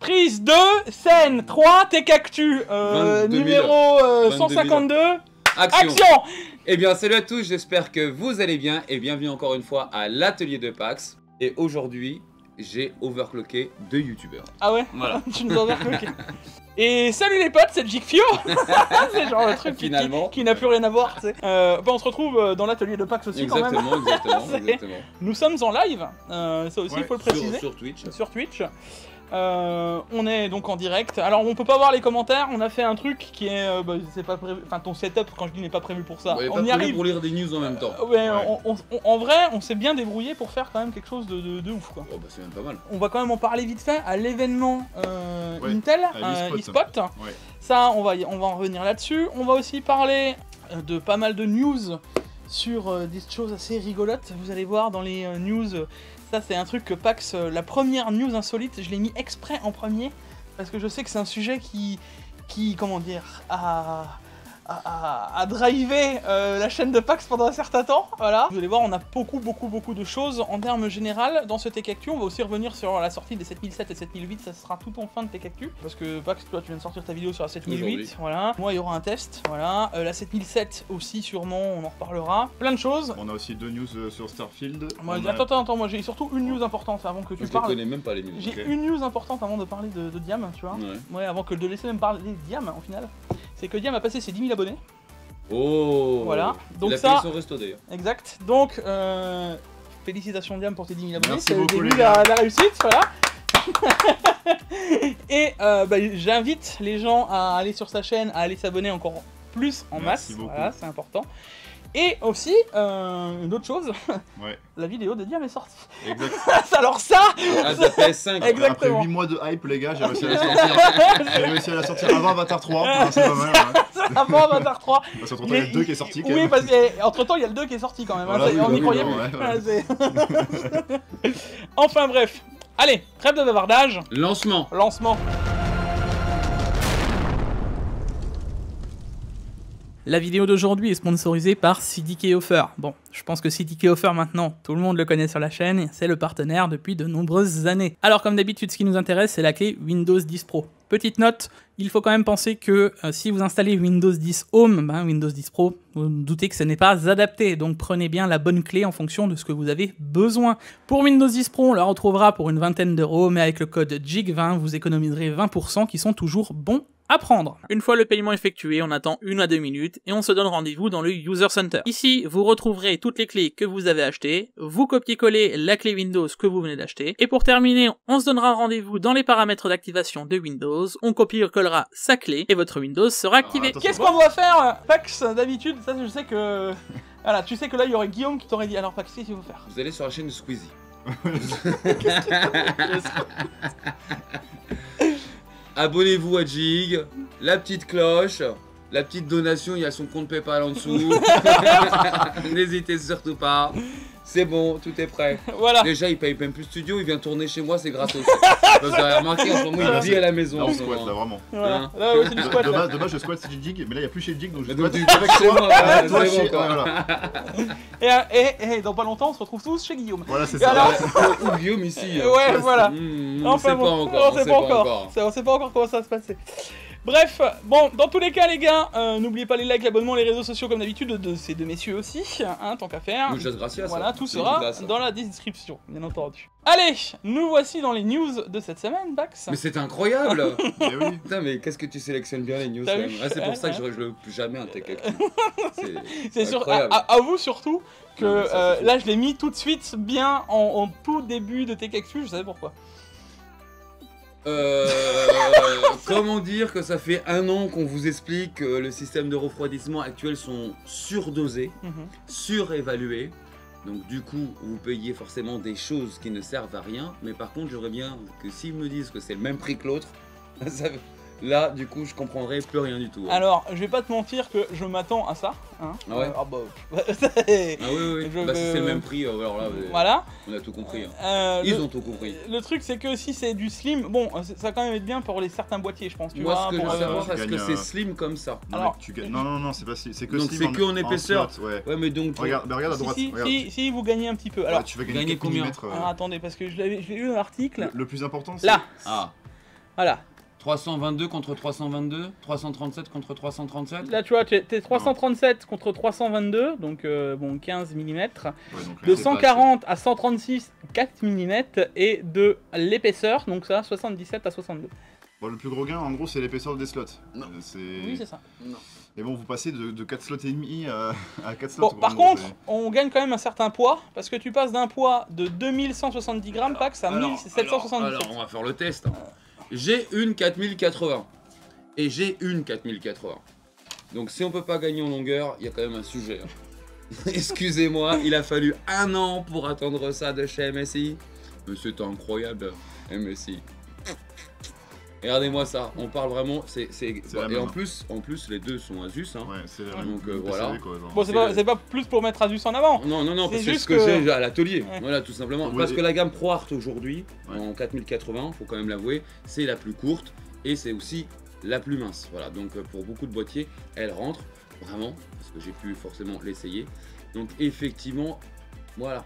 Prise 2, scène 3, Tekactu, numéro 152, action. Eh bien salut à tous, j'espère que vous allez bien et bienvenue encore une fois à l'atelier de Pax. Et aujourd'hui, j'ai overclocké 2 youtubeurs. Ah ouais. Voilà. Tu nous as overclocké. Et salut les potes, c'est Jigfio. C'est genre le truc Finalement qui n'a plus rien à voir, tu sais. On se retrouve dans l'atelier de Pax aussi exactement, quand même. exactement. Nous sommes en live, ça aussi il faut le préciser. Sur Twitch. Sur Twitch. On est donc en direct. Alors on peut pas voir les commentaires, on a fait un truc qui est c'est pas prévu, enfin ton setup quand je dis n'est pas prévu pour ça. Ouais, on y arrive pour lire des news en même temps. En vrai, on s'est bien débrouillé pour faire quand même quelque chose de ouf quoi. Oh bah c'est même pas mal. On va quand même en parler vite fait à l'événement Intel eSpot. Ouais. Ça on va en revenir là-dessus. On va aussi parler de pas mal de news sur des choses assez rigolotes. Vous allez voir dans les news. Ça c'est un truc que Pax, la première news insolite, je l'ai mis exprès en premier parce que je sais que c'est un sujet qui comment dire, a drivé la chaîne de Pax pendant un certain temps, voilà. Vous allez voir, on a beaucoup de choses en termes général dans ce Tekactu. On va aussi revenir sur la sortie des 7007 et 7008, ça sera tout en fin de Tekactu. Parce que Pax, toi tu viens de sortir ta vidéo sur la 7008, voilà. Moi il y aura un test, voilà. La 7007 aussi sûrement, on en reparlera. Plein de choses. On a aussi 2 news sur Starfield. Attends, moi j'ai surtout une news importante avant que tu parles. Je connais même pas les news. J'ai une news importante avant de parler de Diam, tu vois. Ouais, avant que de laisser même parler de Diam au final. C'est que Diam a passé ses 10 000 abonnés. Oh. Voilà. Donc il a ça. payé son resto d'ailleurs. Exact. Donc félicitations Diam pour tes 10 000 abonnés. Merci c'est beaucoup, le début de la réussite, voilà. Et j'invite les gens à aller sur sa chaîne, à aller s'abonner encore plus en masse. Voilà, c'est important. Et aussi, une autre chose, la vidéo de Diam est sortie. Exact. Alors ça, la PS5. Exactement. Après 8 mois de hype, les gars, j'ai réussi à la sortir. J'ai réussi à la sortir avant Avatar 3, c'est pas mal. Avant Avatar 3. Parce qu'entre temps, il y a le 2 qui est sorti. Oui, parce qu'entre temps, il y a le 2 qui est sorti quand même. Voilà, on y croyait plus. Enfin bref. Allez, trêve de bavardage. Lancement. La vidéo d'aujourd'hui est sponsorisée par CDK Offer. Bon, je pense que CDK Offer maintenant, tout le monde le connaît sur la chaîne, c'est le partenaire depuis de nombreuses années. Alors comme d'habitude, ce qui nous intéresse, c'est la clé Windows 10 Pro. Petite note, il faut quand même penser que si vous installez Windows 10 Home, Windows 10 Pro, vous vous doutez que ce n'est pas adapté, donc prenez bien la bonne clé en fonction de ce que vous avez besoin. Pour Windows 10 Pro, on la retrouvera pour une vingtaine d'euros, mais avec le code JIG20, vous économiserez 20% qui sont toujours bons à prendre. Une fois le paiement effectué, on attend 1 à 2 minutes et on se donne rendez-vous dans le User Center. Ici, vous retrouverez toutes les clés que vous avez achetées, vous copiez-collez la clé Windows que vous venez d'acheter, et pour terminer, on se donnera rendez-vous dans les paramètres d'activation de Windows, on copie-collera sa clé et votre Windows sera activé. Qu'est-ce qu'on doit faire, Pax, d'habitude? Ça, je sais que... Voilà, tu sais que là, il y aurait Guillaume qui t'aurait dit, alors Pax, qu'est-ce qu'il faut faire? Vous allez sur la chaîne de Squeezie. Abonnez-vous à Jig, la petite cloche, la petite donation, il y a son compte PayPal en dessous. N'hésitez surtout pas. C'est bon, tout est prêt. Voilà. Déjà, il paye même plus studio, il vient tourner chez moi, c'est gratos. Vous avez remarqué, en ce moment, il vit à la maison. Là, on squatte, là, vraiment. Voilà. Hein, là, c'est du squat. De base, je squatte c'est du Jig, mais là, il n'y a plus chez Jig, donc je squatte avec toi. Et dans pas longtemps, on se retrouve tous chez Guillaume. Voilà, c'est ça. Alors... Ou Guillaume ici. Ouais, voilà. Enfin, on sait pas encore. On sait pas encore comment ça va se passer. Bref, bon, dans tous les cas les gars, n'oubliez pas les likes, l'abonnement, les réseaux sociaux comme d'habitude de ces deux messieurs aussi, hein, tant qu'à faire. Voilà, tout sera dans la description, bien entendu. Allez, nous voici dans les news de cette semaine, Bax. Mais c'est incroyable. Mais oui. Putain, mais qu'est-ce que tu sélectionnes bien les news quand même. C'est pour ça que je ne plus jamais un Tekactu. C'est sûr, à vous surtout que là je l'ai mis tout de suite bien en tout début de Tekactu, je savais pourquoi. Comment dire que ça fait 1 an qu'on vous explique que le système de refroidissement actuel sont surdosés, surévalués. Donc du coup, vous payez forcément des choses qui ne servent à rien. Mais par contre, j'aimerais bien que s'ils me disent que c'est le même prix que l'autre, là, du coup, je comprendrai plus rien du tout. Hein. Alors, je vais pas te mentir que je m'attends à ça. Hein. Ah ouais. Ah bah... oui, bah si c'est le même prix, alors là, voilà. On a tout compris. Hein. Ils ont tout compris. Le truc, c'est que si c'est du slim, bon, ça va quand même être bien pour les certains boîtiers, je pense. Moi, ce que je veux savoir, est-ce que c'est slim comme ça? Alors, non, c'est pas si. C'est que donc c'est que en épaisseur. Ouais, mais donc. Regarde à droite. Si vous gagnez un petit peu. Alors, tu vas gagner combien? Alors attendez, parce que je l'ai eu dans l'article. Le plus important, c'est. Là. Ah. Voilà. 322 contre 322, 337 contre 337. Là, tu vois, t'es 337 contre 322, donc bon, 15 mm. Ouais, donc là, De c'est 140 à 136, 4 mm. Et de l'épaisseur, donc ça, 77 à 62. bon, le plus gros gain, en gros, c'est l'épaisseur des slots. Non. Oui, c'est ça. Non. Et bon, vous passez de 4 slots et demi à 4 slots. Bon, quoi, par en gros, contre, on gagne quand même un certain poids, parce que tu passes d'un poids de 2170 grammes, Pax, à 1777. Alors, on va faire le test. J'ai une 4080 et j'ai une 4080. Donc si on peut pas gagner en longueur, il y a quand même un sujet. Excusez-moi, il a fallu 1 an pour attendre ça de chez MSI. Mais c'est incroyable, MSI. Regardez-moi ça, on parle vraiment, la et même, en plus les deux sont Asus, hein. Ouais, c'est la Donc, même voilà. PCB, quoi, genre. Bon, c'est pas plus pour mettre Asus en avant. Non, C'est parce que c'est juste ce que que- j'ai à l'atelier, Ouais. voilà, tout simplement. Oui, Parce et- que la gamme ProArt aujourd'hui, Ouais. en 4080, faut quand même l'avouer, c'est la plus courte et c'est aussi la plus mince. Voilà, donc pour beaucoup de boîtiers, elle rentre, vraiment, parce que j'ai pu forcément l'essayer. Donc effectivement, voilà,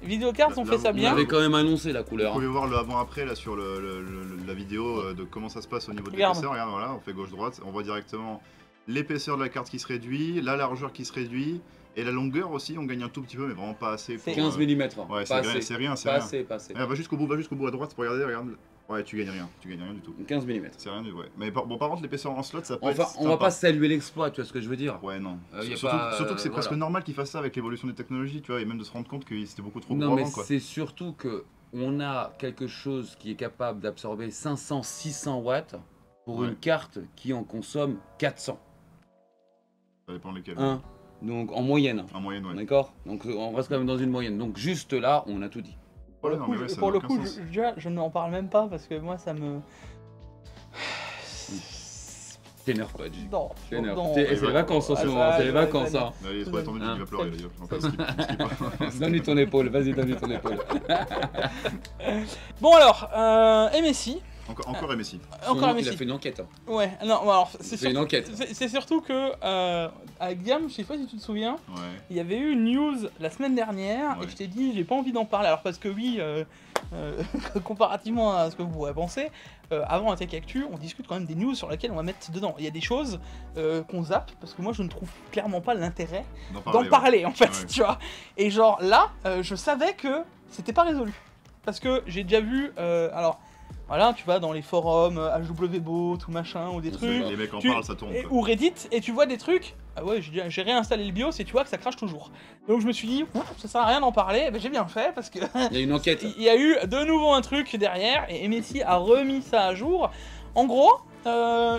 Videocards ont Là, fait ça vous on bien. avait quand même annoncé la Vous couleur. pouvez voir le avant-après là sur la vidéo de comment ça se passe au niveau de Regarde. l'épaisseur. Regarde, voilà, on fait gauche-droite, on voit directement l'épaisseur de la carte qui se réduit, la largeur qui se réduit, et la longueur aussi, on gagne un tout petit peu, mais vraiment pas assez. C'est- 15 mm. Ouais, pas c'est assez. c'est rien, c'est Pas rien. assez, pas assez. Ouais, va jusqu'au bout à droite pour regarder, regarde. Ouais, tu gagnes rien du tout. 15 mm. C'est rien du ouais. Mais par contre, l'épaisseur en slot, ça peut Enfin, être on va sympa. pas saluer l'exploit, tu vois ce que je veux dire. Ouais, non. Y a Surtout, pas, surtout que c'est voilà. presque normal qu'ils fassent ça avec l'évolution des technologies, tu vois, et même de se rendre compte que c'était beaucoup trop Non, gros mais avant, quoi. c'est surtout que on a quelque chose qui est capable d'absorber 500-600 watts pour Ouais. une carte qui en consomme 400. Ça dépend lesquels. Hein. Donc en moyenne. En moyenne, ouais. D'accord. Donc on reste quand même dans une moyenne. Donc juste là, on a tout dit. Pour le Ouais, non, coup, mais ouais, ça pour n'a le aucun coup, sens. je n'en parle même pas parce que moi ça me. T'énerve pas, J. Non, T'énerve. non. C'est les vacances en ce Ouais, moment, c'est les ouais, vacances. ouais, Hein. Allez, il est trop attendu, Hein. il va pleurer, il va skip. Donne-lui ton épaule, vas-y, donne-lui ton épaule. Bon alors, MSI. Encore MSI. Encore Il a MSI. fait une enquête. Hein. Ouais, non, alors Il c'est fait une surtout, enquête. c'est surtout que avec Guillaume, je sais pas si tu te souviens, Ouais. il y avait eu une news la semaine dernière Ouais. et je t'ai dit j'ai pas envie d'en parler. Alors parce que oui, comparativement à ce que vous pourrez penser, avant un Tech Actu, on discute quand même des news sur lesquelles on va mettre dedans. Il y a des choses qu'on zappe parce que moi je ne trouve clairement pas l'intérêt d'en parler en fait, Ouais. tu vois. Et genre là, je savais que c'était pas résolu. Parce que j'ai déjà vu, alors voilà, tu vas dans les forums, HWBO, tout machin, ou des On trucs, sait Les mecs en Tu- parlent, ça tourne. quoi. ou Reddit, et tu vois des trucs, ah ouais, j'ai réinstallé le BIOS et tu vois que ça crache toujours. Donc je me suis dit, ouf, ça sert à rien d'en parler, ben, j'ai bien fait, parce que Il y a une enquête. il y a eu de nouveau un truc derrière, et MSI a remis ça à jour. En gros,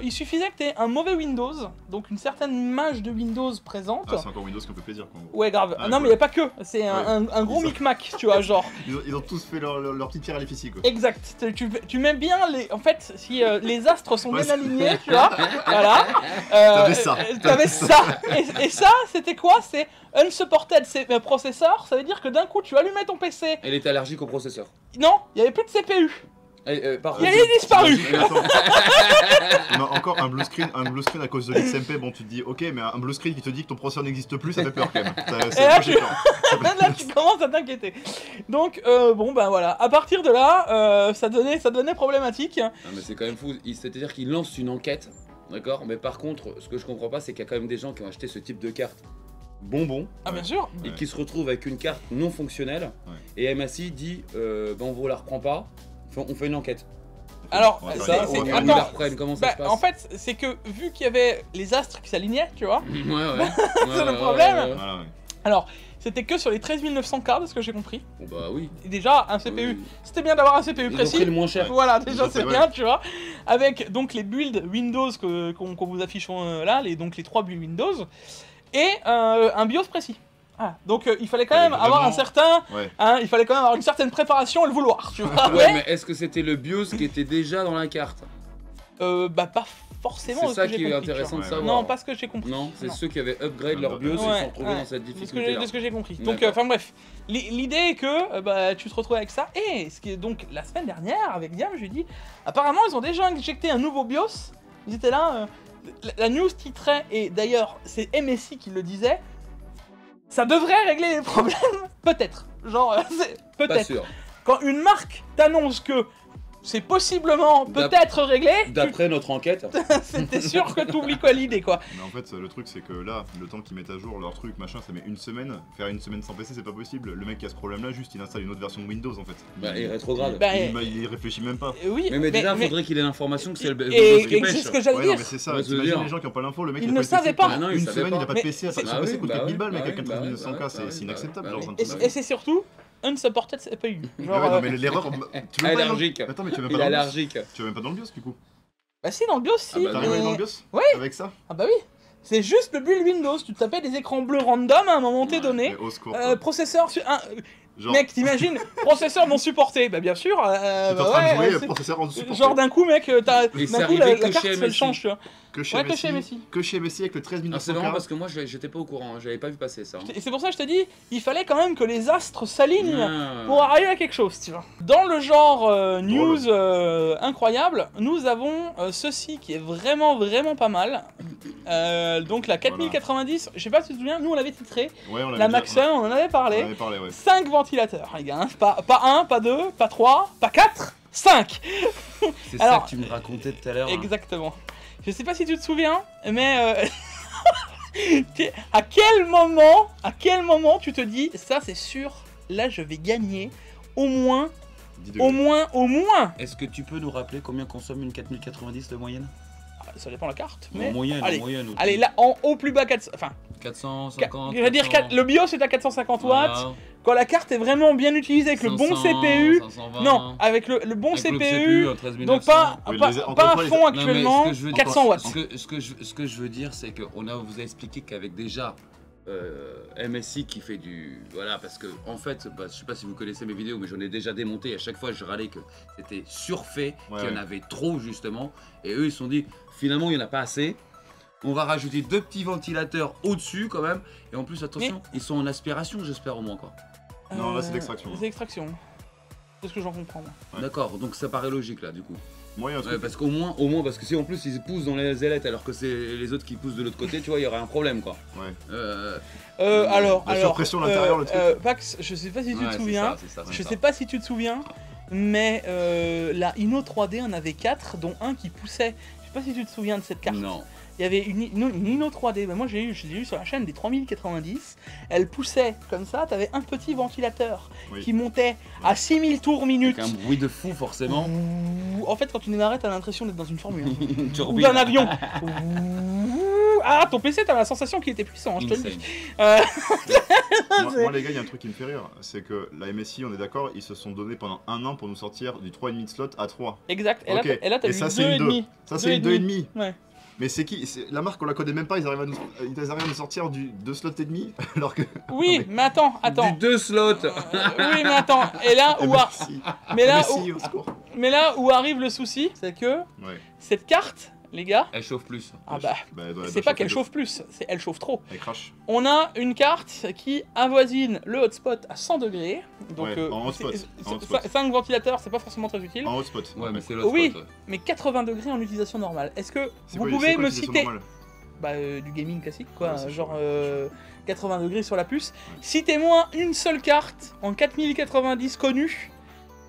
il suffisait que tu aies un mauvais Windows, donc une certaine mage de Windows présente. Ah, c'est encore Windows qui me fait plaisir. Quoi. Ouais, grave. Ah, non, mais il n'y a pas que, c'est un gros Ils ont- micmac, tu vois, genre. Ils ont tous fait leur petite pierre à l'épicie, quoi. Exact. Tu mets bien les. En fait, si les astres sont Ouais, bien c'est- alignés, tu vois. Voilà. T'avais ça. T'avais ça. Et ça, c'était quoi? C'est unsupported processor. Ça veut dire que d'un coup, tu allumais ton PC. Elle était allergique au processeur. Non, il n'y avait plus de CPU. Par Il contre, est disparu. Mais attends. Mais encore un blue screen à cause de l'XMP, bon tu te dis ok, mais un blue screen qui te dit que ton processeur n'existe plus, ça fait peur quand même. Et là, Moi, j'ai peur. Là, tu commences à t'inquiéter. Donc, bon, ben voilà. À partir de là, ça devenait problématique. Non, mais c'est quand même fou. C'est-à-dire qu'il lance une enquête, d'accord. Mais par contre, ce que je comprends pas, c'est qu'il y a quand même des gens qui ont acheté ce type de carte bonbon Ah, bien sûr. et Ouais. qui se retrouvent avec une carte non fonctionnelle. Ouais. Et MSI dit, ben on vous la reprend pas. On fait une enquête. Alors, Ouais, Ça, c'est- on attends. la reprenne. Comment ça Bah, se passe? en fait, c'est que vu qu'il y avait les astres qui s'alignaient, tu vois, Ouais, ouais. C'est le problème. Voilà, ouais. alors c'était que sur les 13 900 cartes, de ce que j'ai compris. Bon, bah oui. Et déjà, un CPU, Oui. c'était bien d'avoir un CPU Ils ont précis. pris le moins cher. Voilà, déjà Ils ont c'est fait, bien, tu vois. Avec donc les builds Windows qu'on vous affiche là, donc les 3 builds Windows, et un BIOS précis. Ah, donc il fallait quand Fallait même avoir un vraiment- certain, Ouais. il fallait quand même avoir une certaine préparation et le vouloir, tu vois. Ouais, mais est-ce que c'était le BIOS qui était déjà dans la carte? Bah pas forcément. C'est de ce ça que j'ai qui est compris, tu intéressant de vois. savoir. Non, pas ce que j'ai compris. Non, c'est Non. ceux qui avaient upgrade leur BIOS et se Ouais, sont retrouvés ouais. dans cette De ce que difficulté-là. de ce que j'ai compris. Donc, D'accord. enfin bref, l'idée est que bah, tu te retrouves avec ça. Et ce qui est donc la semaine dernière avec Diam, je lui ai dit, apparemment ils ont déjà injecté un nouveau BIOS. Ils étaient là. La news titrait, et d'ailleurs c'est MSI qui le disait, ça devrait régler les problèmes. Peut-être. Genre, Pas peut-être. sûr. Quand une marque t'annonce que c'est possiblement peut-être réglé. D'après notre enquête. C'était sûr que t'oublies quoi l'idée quoi. Mais en fait, le truc c'est que là, le temps qu'ils mettent à jour leur truc, machin, ça met une semaine. Faire une semaine sans PC, c'est pas possible. Le mec qui a ce problème là, juste il installe une autre version de Windows en fait. Bah, il est rétrograde. Bah, Il réfléchit même pas. oui, mais déjà, faudrait qu'il ait l'information que c'est le et Windows qui c'est pêche. ce que j'allais Ouais, non, dire. mais c'est ça, Ouais, je veux t'imagines dire. les gens qui ont pas l'info, le mec Il a ne pas le PC, savait pas. Ah non, il une savait semaine pas. il a pas de Mais PC, c'est- son Bah PC oui, coûte bah 4000 oui, balles, mec, bah à oui, 4200K, bah c'est oui, inacceptable, bah genre, oui, j'entends Et ça. c'est surtout unsupported CPU. Ouais, Genre, non, mais l'erreur, tu veux pas Allergique. Attends, mais tu veux même Il pas est dans le BIOS. allergique. Tu veux même pas dans le BIOS du coup. bah si, dans le BIOS, si. Ah bah, T'arrives à aller dans le mais- BIOS Ouais. avec ça. Ah bah oui. C'est juste le build Windows. Tu te tapais des écrans bleus random à un moment donné. Mais au secours. quoi. Processeur Genre, Mec, t'imagines, processeur non supporté. Bah bien sûr. t'es en bah train de ouais, jouer, c'est- processeur en supporté. genre d'un coup, mec, Et d'un c'est coup arrivé la que carte chez se le MSI. change, tu vois. Que chez Ouais, que chez Messi. MSI. Que chez Messi avec le Ah, c'est 13900K. marrant parce que moi j'étais pas au courant, j'avais pas vu passer ça. Et c'est pour ça que je te dis, il fallait quand même que les astres s'alignent Ah. pour arriver à quelque chose, tu vois. Dans le genre news incroyable, nous avons ceci qui est vraiment pas mal. Donc la 4090, je sais pas si tu te souviens, nous on l'avait titré, Ouais, on l'avait la déjà- Maxon, on en avait On parlé. avait parlé, ouais. 5 ventilateurs, les gars. Hein. Pas 1, pas 2, pas 3, pas 4, 5. C'est Alors, ça que tu me racontais tout à l'heure. hein. Exactement. Je sais pas si tu te souviens, mais à quel moment tu te dis, ça c'est sûr, là je vais gagner au moins, 10 degrés. au moins. Est-ce que tu peux nous rappeler combien consomme une 4090 de moyenne? Ça dépend de la carte, En mais moyenne, allez, en moyenne. allez là en au plus bas 400, enfin, 450. je vais dire 400, le BIOS est à 450 watts. voilà, Quand la carte est vraiment bien utilisée avec le bon 500, CPU, 520, non, avec le bon avec le CPU. 13 Donc 900. Oui, pas les- encore à une fois, les- fond Non, mais actuellement, ce que je veux dire- 400 watts. Ce que je veux dire, c'est qu'on vous a expliqué qu'avec déjà MSI qui fait du... Voilà, parce que en fait, bah, je sais pas si vous connaissez mes vidéos, mais j'en ai déjà démonté et à chaque fois je râlais que c'était surfait, Ouais, qu'il y en ouais. avait trop justement. Et eux ils se sont dit, finalement il n'y en a pas assez. On va rajouter 2 petits ventilateurs au-dessus quand même. Et en plus, attention, ils sont en aspiration, j'espère au moins quoi. Non, là, c'est l'extraction. C'est l'extraction. C'est ce que j'en comprends. Moi. Ouais. D'accord, donc ça paraît logique là du coup. Moi, il y a un Ouais, truc. parce qu'au moins, parce que si en plus ils poussent dans les ailettes alors que c'est les autres qui poussent de l'autre côté, tu vois, il y aurait un problème quoi. Ouais. Alors, La surpression à l'intérieur, le truc. Pax, je sais pas si tu Ouais, te c'est souviens. ça, c'est ça, c'est Je ça. sais pas si tu te souviens, mais la Inno 3D en avait 4, dont un qui poussait. Je sais pas si tu te souviens de cette carte. Non. Il y avait une Inno 3D, bah moi je l'ai eu sur la chaîne des 3090, elle poussait comme ça, t'avais un petit ventilateur Oui. qui montait à 6000 tours minute. Avec un bruit de fou forcément. Ouh, en fait quand tu démarrais t'as l'impression d'être dans une Formule 1. Une Ou turbine. d'un avion. Ouh. Ah ton PC t'as la sensation qu'il était puissant, hein, je te le dis. Insane. Moi, les gars, il y a un truc qui me fait rire. C'est que la MSI, on est d'accord, ils se sont donné pendant un an pour nous sortir du 3,5 de slot à 3. Exact, et Ok. là t'as Et eu ça, c'est une 2,5. Ça, c'est une 2,5. Ouais. Mais c'est qui la marque, on la connaît même pas, ils arrivent à nous sortir du 2 slots et demi alors que. Oui, mais attends. Du 2 slots. Oui, mais attends. Et là où, MSI, mais là MSI, où, au secours. mais là où arrive le souci, c'est que Ouais. cette carte, les gars, Elle chauffe plus. ah bah, elle doit c'est pas chauffer qu'elle de chauffe plus, c'est elle chauffe trop. ouf. Elle crache. On a une carte qui avoisine le hotspot à 100 degrés. Donc, Ouais, en hotspot, en hotspot. 5 ventilateurs, c'est pas forcément très utile. En hotspot. Ouais, mais c'est l'autre Oui. spot. Ouais. Mais 80 degrés en utilisation normale. Est-ce que C'est vous quoi- pouvez c'est quoi me l'utilisation citer normale du gaming classique, quoi, Ouais, c'est genre chaud, 80 degrés sur la puce. Citez-moi une seule carte en 4090 connue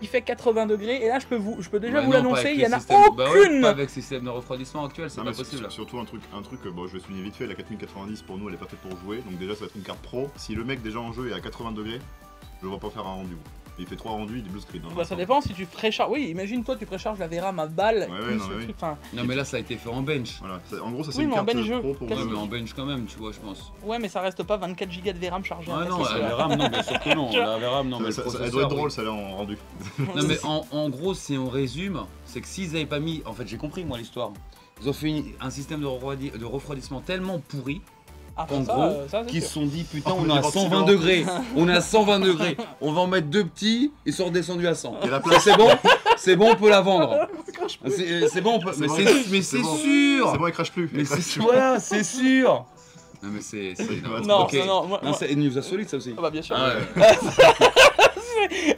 qui fait 80 degrés. Et là, je peux déjà Ouais, vous non, pas l'annoncer, avec il y en le a système- bah ouais, aucune. pas avec le système de refroidissement actuel, c'est Non, pas mais possible. surtout un truc, bon, je vais souligner vite fait, la 4090 pour nous elle est pas faite pour jouer, donc déjà ça va être une carte pro. Si le mec déjà en jeu est à 80 degrés, je vois pas faire un rendu. Il fait 3 rendus, il dit blue screen. hein. Bah, ça dépend si tu précharges. Oui, imagine toi, tu précharges la VRAM à balle. Ouais, plus non, le mais oui. truc, enfin, Non, mais là ça a été fait en bench. Voilà, en gros ça c'est Oui, une mais en carte bench jeu, pro pour Ouais, classique. mais en bench quand même, tu vois, je pense. ouais, mais ça reste pas 24 Go de VRAM chargé. Ah hein, non, ça, c'est la sûr. VRAM, non, bien sûr que non. La VRAM, non, mais le Ça processeur. doit être oui. drôle ça là en rendu. Non, mais en gros, si on résume, c'est que s'ils avaient pas mis. En fait, j'ai compris moi l'histoire. Ils ont fait un système de refroidissement tellement pourri Ah, en ça, gros, ça, c'est qui sûr. se sont dit putain, Oh, on mais est à les 120 ventilateurs. degrés. On est à 120 degrés. On va en mettre 2 petits, ils sont redescendus à 100. Et la Là, place, c'est bon, on peut la vendre. C'est bon, on peut. C'est Mais bon. c'est C'est bon. sûr. c'est bon, il crache plus. Mais il crache c'est plus. voilà, c'est sûr. Non mais c'est Non, ok. non, moi- Non, c'est une news insolite ça aussi. Ah bah bien sûr. Ah ouais.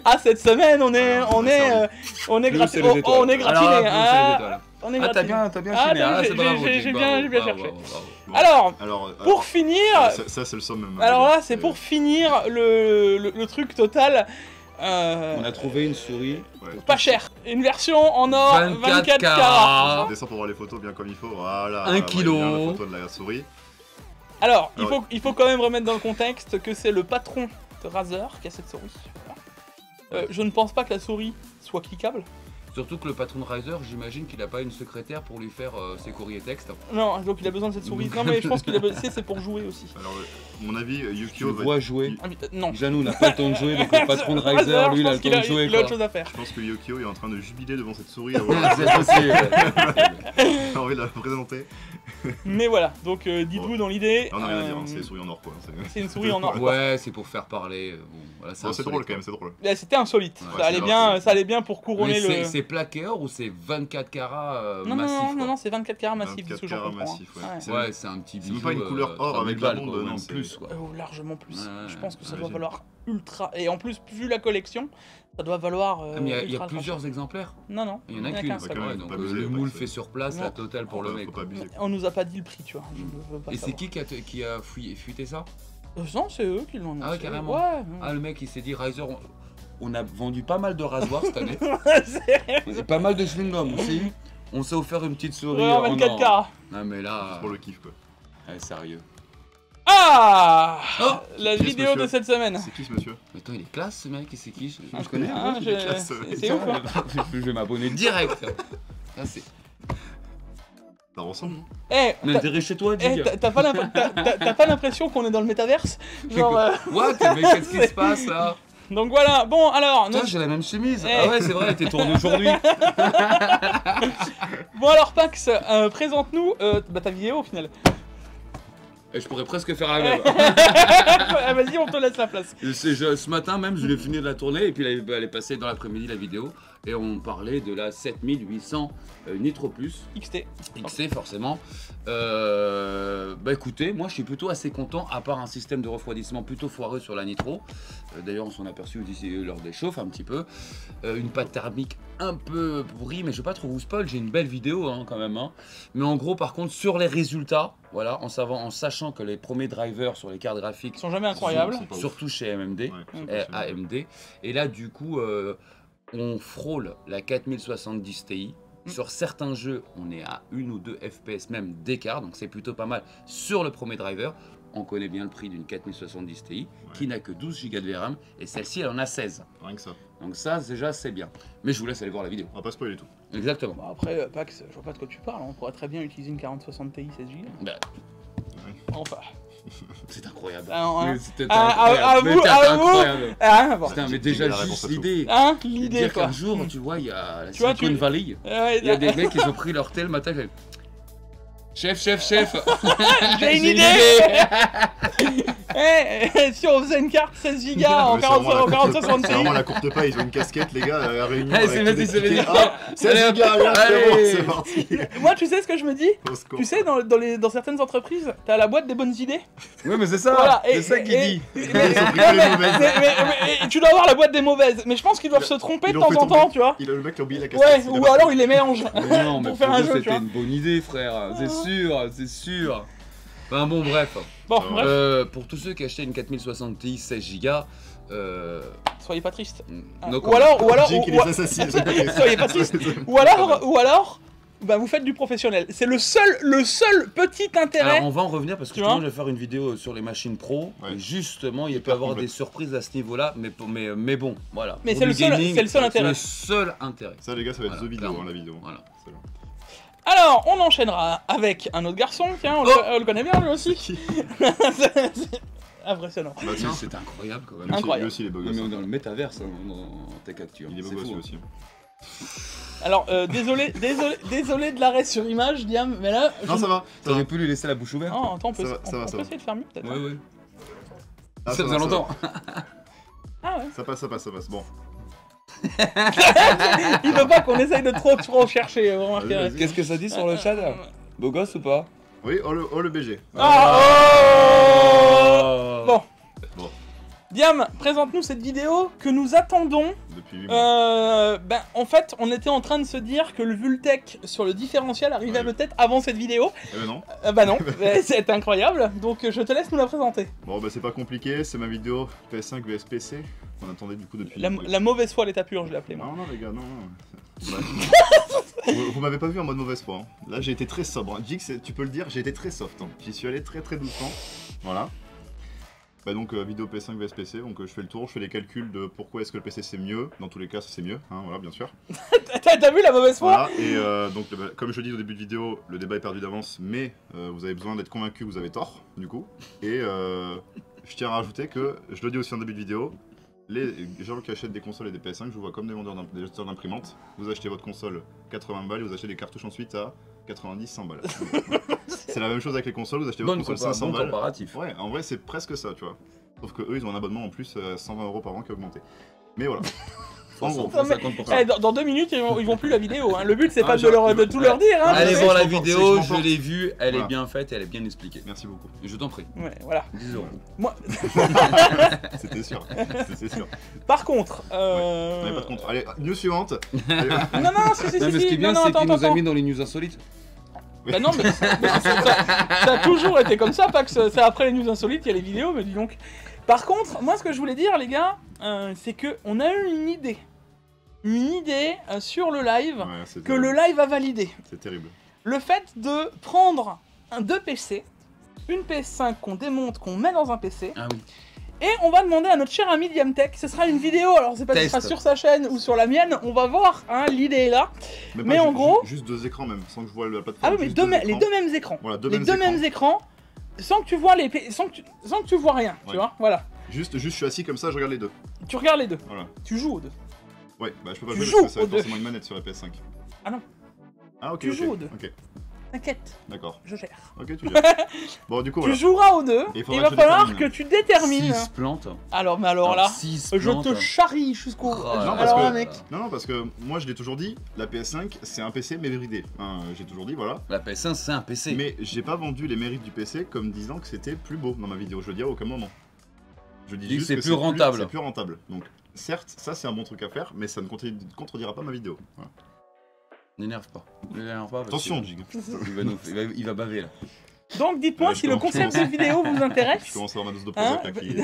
Ah, cette semaine, on est, Ah, on c'est est, ça, on est Plus, gratiné. c'est les étoiles. On est gratiné. Alors, plus, c'est les Ah, étoiles. on est Ah, gratiné. t'as bien Ah, chiné. t'as vu, C'est bravo, j'ai Jake, bien bravo, cherché. bravo, bravo. Bon, Alors, pour finir, ça c'est le summum. alors là, c'est pour finir le truc total. On a trouvé une souris. Ouais. Pas cher. Une version en or 24 carats. On descend pour voir les photos bien comme il faut. Voilà. Un on voit kilo. bien la photo de la souris. Alors, Ah ouais. il faut quand même remettre dans le contexte que c'est le patron de Razer qui a cette souris. Je ne pense pas que la souris soit cliquable. Surtout que le patron de Razer, j'imagine qu'il a pas une secrétaire pour lui faire ses courriers textes. Non, donc il a besoin de cette souris. Non, mais je pense qu'il a besoin. C'est pour jouer aussi. Alors, mon avis, Tu Yukio le va vois jouer. Ah, mais, non. Janou n'a pas le temps de jouer, donc le patron de Razer, lui, il a le temps de jouer. Il a autre Quoi. chose à faire. Je pense que Yukio est en train de jubiler devant cette souris. C'est possible. J'ai envie de la présenter. Mais voilà, donc dites-vous dans l'idée. On n'a rien à dire, hein, c'est des souris en or quoi. C'est une souris en or. Ouais, c'est pour faire parler. Bon, voilà, Bon, c'est insolite, drôle quand quoi. même, c'est drôle. C'était insolite. Ouais, ça, allait c'est bien, vrai, ça allait bien pour couronner Mais le. c'est plaqué or ou c'est 24 carats Non, massif non, c'est 24 carats massif, 24 ce que je carats comprends. massif, ouais. Ouais. C'est- Ouais, c'est un petit c'est bijou. même pas une couleur or 100 000 avec balles, la bande, quoi, non, même c'est- plus quoi. Largement plus. Ouais, Je pense que ça doit j'imagine. valoir ultra. Et en plus, vu la collection, ça doit valoir. Ah, mais il y a ultra plusieurs exemplaires. Non, non. Il y en a qu'un qu'une. seul. quand même, Ouais, faut donc pas abuser, le ouais, moule c'est- fait sur place, Non. la totale pour le mec. Faut pas abuser. quoi. On nous a pas dit le prix, tu vois. Je ne veux pas Et c'est savoir. qui a fuité ça? Non, c'est eux qui l'ont annoncé. Ah ouais, carrément. Ouais. Ah, le mec il s'est dit Razer, on a vendu pas mal de rasoirs cette année. C'est Et pas mal de chewing-gum aussi. On s'est offert une petite souris ouais, en 24 or. carats. Ah mais là, C'est pour le kiff quoi. sérieux. Ah Oh La Qui est ce vidéo de monsieur cette semaine. C'est qui ce monsieur? Mais attends, il est classe ce mec, c'est qui? Ah, Je connais. Ah, il est classe, c'est ouf, hein. Je vais m'abonner direct. Ça c'est. Ça ressemble. Eh, On a intérêt chez toi, eh, dis. t'as pas l'impression qu'on est dans le métaverse? Genre. What? Mais qu'est-ce qui se passe là? Donc voilà, bon alors. Putain, j'ai la même chemise. Eh. Ah ouais, c'est vrai, t'es tourné aujourd'hui. Bon alors Pax, présente-nous ta vidéo au final. Et je pourrais presque faire la même. Ah, vas-y, on te laisse la place. Ce matin même, je l'ai fini de la tourner et puis elle est passée dans l'après-midi la vidéo et on parlait de la 7800 Nitro Plus XT. XC forcément. Bah écoutez, moi je suis plutôt assez content à part un système de refroidissement plutôt foireux sur la Nitro. D'ailleurs on s'en est aperçu d'ici lors des chauffes un petit peu. Une pâte thermique un peu pourrie mais je vais pas trop vous spoil, j'ai une belle vidéo hein, quand même. Hein. Mais en gros par contre sur les résultats, voilà, en sachant que les premiers drivers sur les cartes graphiques Ils sont jamais incroyables. C'est pas ouf. surtout chez AMD, Ouais, c'est pas AMD. Et là, du coup, on frôle la 4070 Ti. Sur certains jeux, on est à 1 ou 2 FPS même d'écart, donc c'est plutôt pas mal. Sur le premier driver, on connaît bien le prix d'une 4070 Ti, qui n'a que 12 Go de VRAM, et celle-ci, elle en a 16. Rien que ça. Donc ça, déjà, c'est bien. Mais je vous laisse aller voir la vidéo. On va pas spoiler tout. Exactement. Bon, après, Pax, je vois pas de quoi tu parles. On pourrait très bien utiliser une 4060 Ti 16 Go. Bah, Enfin. c'est incroyable. Ah, hein. Mais c'était Ah, incroyable. Mais à vous, c'était à vous. incroyable. Ah, bon. Putain, mais J'ai déjà, la réponse juste à tout. l'idée. Hein, Et l'idée dire quoi. qu'un jour, tu vois, il y a la Tu vois, Silicon Valley. Ouais, Il y a des mecs qui ont pris leur thé le matin. Chef, J'ai une idée. Si on faisait une carte 16 Go en Mais c'est vraiment la 4060 C'est Ti. vraiment la courte paille, ils ont une casquette les gars, à la réunion. Allez, avec c'est tous parti, les c'est tickets. parti. Ah, 16 gars, regarde, c'est Allez. bon, c'est parti. Moi, tu sais ce que je me dis? Au secours. Tu sais, dans certaines entreprises, t'as la boîte des bonnes idées. Oui, mais c'est ça. Voilà, C'est ça qu'il dit. Ils ont pris que les mauvaises. Et tu dois avoir la boîte des mauvaises. Mais je pense qu'ils doivent se tromper Ils de l'ont temps fait en temps, tomber. tu vois. Le mec a oublié la Ouais, casquette. ou alors il les mélange. Mais non, mais Pour faire un jeu, tu c'était vois. une bonne idée, frère. C'est sûr, c'est sûr. Enfin bon, bref. Bon, bref, Pour tous ceux qui achetaient une 4060 Ti 16 Go, soyez pas tristes. no Ou comment. alors, Jake, il les assassine. soyez pas tristes. Ou alors, bah vous faites du professionnel. C'est le seul petit intérêt. Alors on va en revenir parce que Tu justement, vois je vais faire une vidéo sur les machines pro. Ouais. Et justement, il peut y Hyper avoir complexe. des surprises à ce niveau-là, mais bon, voilà. Mais Pour c'est du le seul- gaming, c'est le seul intérêt. C'est le seul intérêt. Ça les gars, ça va être Voilà, The vidéo, clairement. hein, la vidéo. Voilà. C'est là. Alors, on enchaînera avec un autre garçon. Tiens, on le connaît bien lui aussi. C'est impressionnant. Bah tiens, C'est incroyable quand même. lui aussi- Incroyable. lui aussi il est beau On gosse. est dans le métaverse hein, dans Tech Actu. hein. Il est beau C'est gosse fou, lui hein. aussi. Alors, désolé de l'arrêt sur image, Diam, mais là. Non, ça va. Ça va. T'aurais pu lui laisser la bouche ouverte. Non, attends, on peut, Ça va, on ça va, peut ça va. essayer de faire mieux peut-être. Ouais, ouais. Ah, ça va, faisait va. longtemps. Ah ouais. Ça passe. Bon. Il veut pas qu'on essaye de trop chercher, vous remarquez. Vas-y, vas-y. Qu'est-ce que ça dit sur le chat là? Beau gosse ou pas? Oui, oh le BG. Ah, oh Bon. Bon. Diam, présente-nous cette vidéo que nous attendons. Depuis 8 mois. En fait, on était en train de se dire que le Vultec sur le différentiel arrivait peut-être avant cette vidéo. Non. Non, c'est incroyable. Donc je te laisse nous la présenter. Bon bah c'est pas compliqué, c'est ma vidéo PS5 vs PC. On attendait du coup depuis... La mauvaise foi à l'état pur, je l'ai appelé moi. Non les gars, non. Vous m'avez pas vu en mode mauvaise foi. Hein. Là j'ai été très sobre. Hein. Jix, tu peux le dire, j'ai été très soft. Hein. J'y suis allé très doucement. Voilà. Bah donc vidéo PS5 vs PC, donc je fais le tour, je fais les calculs de pourquoi est-ce que le PC c'est mieux. Dans tous les cas ça c'est mieux, hein, voilà bien sûr. T'as vu la mauvaise foi? Voilà, et donc comme je dis au début de vidéo, le débat est perdu d'avance, mais vous avez besoin d'être convaincu que vous avez tort, du coup. Et je tiens à rajouter que, je le dis aussi en début de vidéo, les gens qui achètent des consoles et des PS5, je vous vois comme des vendeurs des acheteurs d'imprimantes. Vous achetez votre console 80 balles et vous achetez des cartouches ensuite à 90-100 balles. C'est la même chose avec les consoles, vous achetez votre console 500 balles. Comparatif. Ouais, en vrai c'est presque ça, tu vois. Sauf que eux ils ont un abonnement en plus à 120 € par an qui a augmenté. Mais voilà. En gros, dans 2 minutes, ils vont plus la vidéo. Hein. Le but, c'est pas de tout leur dire. Hein, allez voir la vidéo, je l'ai vue, elle est bien faite et elle est bien expliquée. Merci beaucoup. Je t'en prie. Ouais, voilà. 10 €. Moi... C'était sûr. C'était sûr. Par contre... On n'avait pas de contre. Allez, news suivante. Non, si. Mais ce qui est bien, c'est qu'il nous a mis dans les news insolites. Bah non, mais ça a toujours été comme ça, pas que c'est après les news insolites, il y a les vidéos, mais dis donc. Par contre, moi ce que je voulais dire, les gars, c'est que on a eu une idée. Une idée sur le live, que le live a validé. C'est terrible. Le fait de prendre deux PC, une PS5 qu'on démonte, qu'on met dans un PC, ah oui. Et on va demander à notre cher ami Diamtech, ce sera une vidéo, alors c'est pas si ce sera sur sa chaîne ou sur la mienne, on va voir, hein, l'idée est là. Mais en gros... Juste 2 écrans même, sans que je vois la plateforme. Ah oui, mais les deux mêmes écrans. Voilà, les deux mêmes écrans, sans que tu vois sans que tu vois rien, tu vois, voilà. Juste je suis assis comme ça, je regarde les deux. Tu regardes les deux. Voilà. Tu joues aux deux. Ouais, bah je peux pas jouer parce que ça va être forcément une manette sur la PS5. Ah non. Ah ok, tu joues aux deux. Ok. T'inquiète. D'accord. Je gère. Ok, tu gères. Bon, du coup, tu joueras aux deux, il va falloir que tu détermines. 6 plantes. Alors là, je te charrie jusqu'au... Non, parce que moi je l'ai toujours dit, la PS5 c'est un PC mais bridé. Hein, j'ai toujours dit, voilà. La PS5 c'est un PC. Mais j'ai pas vendu les mérites du PC comme disant que c'était plus beau dans ma vidéo, je le dis à aucun moment. Je dis juste que c'est plus rentable. C'est plus rentable. Donc, certes, ça c'est un bon truc à faire, mais ça ne contredira pas ma vidéo. Voilà. N'énerve pas. Attention, Jig. Il va baver là. Donc dites-moi si le concept de vidéo vous intéresse. Je commence à avoir ma dose de Prozac là qui...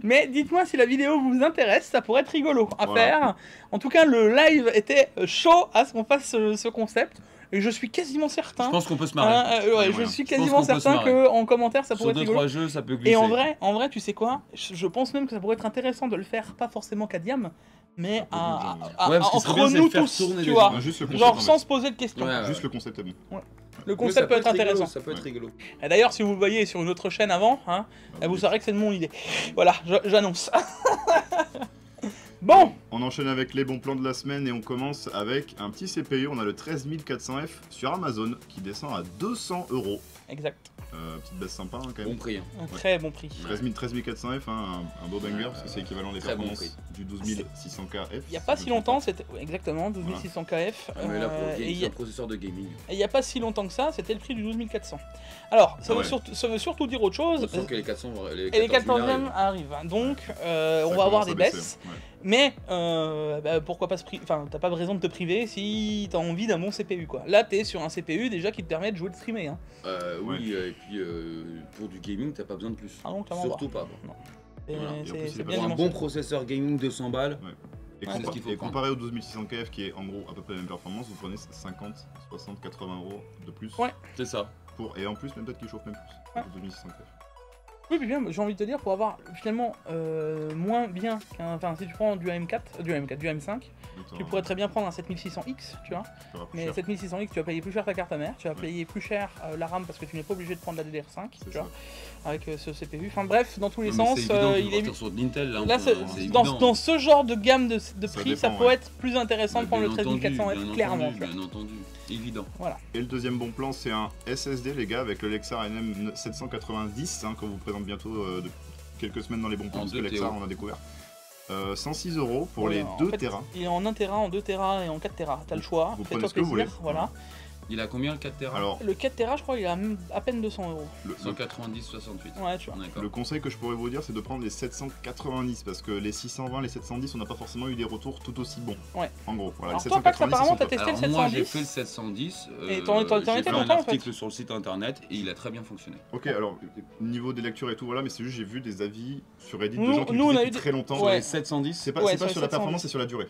Mais dites-moi si la vidéo vous intéresse, ça pourrait être rigolo à faire. En tout cas, le live était chaud à ce qu'on fasse ce concept. Et je suis quasiment certain. Je pense qu'on peut se marrer. Je suis quasiment certain qu'en commentaire ça pourrait être rigolo. Sur 2-3 jeux, ça peut glisser. Et en vrai, tu sais quoi? Je pense même que ça pourrait être intéressant de le faire, pas forcément qu'à Diam, mais entre nous tous, tu vois. Genre sans se poser de questions. Juste le concept est bon. Le concept peut être intéressant. Ça peut être rigolo. Et d'ailleurs, si vous le voyez sur une autre chaîne avant, hein, vous saurez que c'est de mon idée. Voilà, j'annonce. Bon, on enchaîne avec les bons plans de la semaine et on commence avec un petit CPU. On a le 13400F sur Amazon qui descend à 200 €. Exact. Petite baisse sympa hein, quand même. Bon prix. Hein. Un très bon prix. 13400F, hein, un beau banger parce que c'est équivalent des performances du 12600KF. Il n'y a pas si longtemps, c'était exactement 12600KF. Mais là, c'est un processeur de gaming. Et il n'y a pas si longtemps que ça, c'était le prix du 12400. Alors, ça veut surtout dire autre chose. Sauf que les 400, et les 14e arrivent. Donc, on va avoir des baisses. Mais pourquoi pas se priver? Enfin, t'as pas de raison de te priver si t'as envie d'un bon CPU quoi. Là, t'es sur un CPU déjà qui te permet de jouer, de streamer. Hein. Oui, et puis pour du gaming, t'as pas besoin de plus. Ah non, surtout pas. Non. C'est bien un bon processeur gaming 200 balles. Et comparé au 12600KF qui est en gros à peu près la même performance, vous prenez 50, 60, 80 € de plus. Ouais, c'est ça. Et en plus, même peut-être qu'il chauffe même plus. Au 12600KF. Oui, puis bien, j'ai envie de te dire, pour avoir finalement moins bien qu'un. Enfin, si tu prends du AM4, du AM5, tu pourrais très bien prendre un 7600X, tu vois. Mais 7600X, tu vas payer plus cher ta carte mère, tu vas payer plus cher la RAM parce que tu n'es pas obligé de prendre la DDR5, tu vois, avec ce CPU. Enfin bref, dans tous les sens, il est. Sur de l'Intel, là dans ce genre de gamme de prix, ça peut être plus intéressant de prendre le 13400F, clairement. Bien entendu. Évident. Voilà. Et le deuxième bon plan, c'est un SSD, les gars, avec le Lexar NM790, hein, qu'on vous présente bientôt depuis quelques semaines dans les bons plans, parce que Lexar, on a découvert. 106 € pour les 2 Tera. Il est en 1 Tera, en 2 Tera et en 4 Tera. T'as le choix. Vous prenez ce que vous voulez. Voilà. Il a combien le 4 Tera? Alors, Le 4 Tera, je crois, il a à peine 200 €. 190,68. Ouais, tu vois. D'accord. le conseil que je pourrais vous dire, c'est de prendre les 790 parce que les 620, les 710, on n'a pas forcément eu des retours tout aussi bons. Ouais. En gros, voilà, Alors les toi, Pax, 790, apparemment, ils sont t'as top. testé le Alors moi j'ai 710. fait le 710, Et t'en étais j'ai fait longtemps, un en fait. article sur le site internet et il a très bien fonctionné. Ok, alors niveau des lectures et tout, voilà, mais c'est juste j'ai vu des avis sur Reddit de Nous- gens qui nous, on a l'utilisaient eu depuis des- très longtemps. Sur Ouais. les 710, C'est pas, Ouais, c'est pas sur sur les la performance, 710. c'est sur la durée.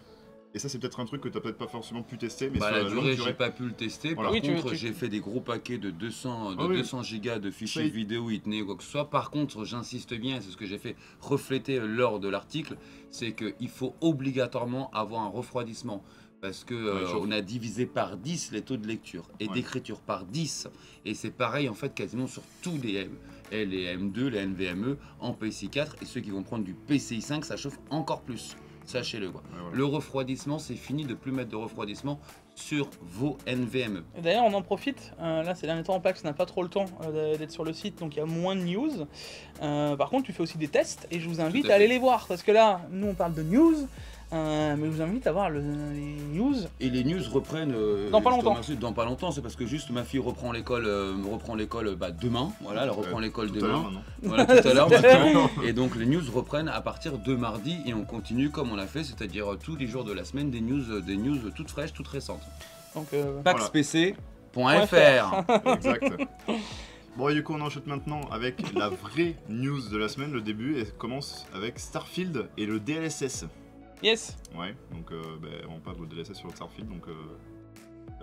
Et ça, c'est peut-être un truc que t'as peut-être pas forcément pu tester, mais bah, sur la la longue durée, durée. j'ai pas pu le tester. Voilà. Par Oui, contre, tu- j'ai fait des gros paquets de 200, Ah oui. 200 gigas de fichiers Oui. vidéo, il tenait quoi que ce soit. Par contre, j'insiste bien, et c'est ce que j'ai fait refléter lors de l'article, c'est qu'il faut obligatoirement avoir un refroidissement. Parce que chauffe. on a divisé par 10 les taux de lecture et Ouais. d'écriture par 10. Et c'est pareil en fait quasiment sur tous les M2, les NVMe, en PCI 4. Et ceux qui vont prendre du PCI 5, ça chauffe encore plus. Sachez-le quoi. Ouais, voilà. Le refroidissement, c'est fini de plus mettre de refroidissement sur vos NVMe. Et d'ailleurs, on en profite. Là, ces derniers temps, Pax n'a pas trop le temps d'être sur le site, donc il y a moins de news. Par contre, tu fais aussi des tests et je vous invite Tout à à aller fait. les voir parce que là, nous, on parle de news, mais je vous invite à voir les news. Et les news reprennent Dans pas je te longtemps. remercie, dans pas longtemps, c'est parce que juste ma fille reprend l'école demain. Voilà, elle reprend l'école Tout à l'heure, demain. maintenant. Voilà, tout à l'heure maintenant. Et donc les news reprennent à partir de mardi et on continue comme on l'a fait, c'est-à-dire tous les jours de la semaine des news toutes fraîches, toutes récentes. Donc, Paxpc.fr. Exact. Bon, et du coup, on enchaîne maintenant avec la vraie news de la semaine, le début, et commence avec Starfield et le DLSS. yes. Ouais, donc on parle de DLSS sur le Starfield, donc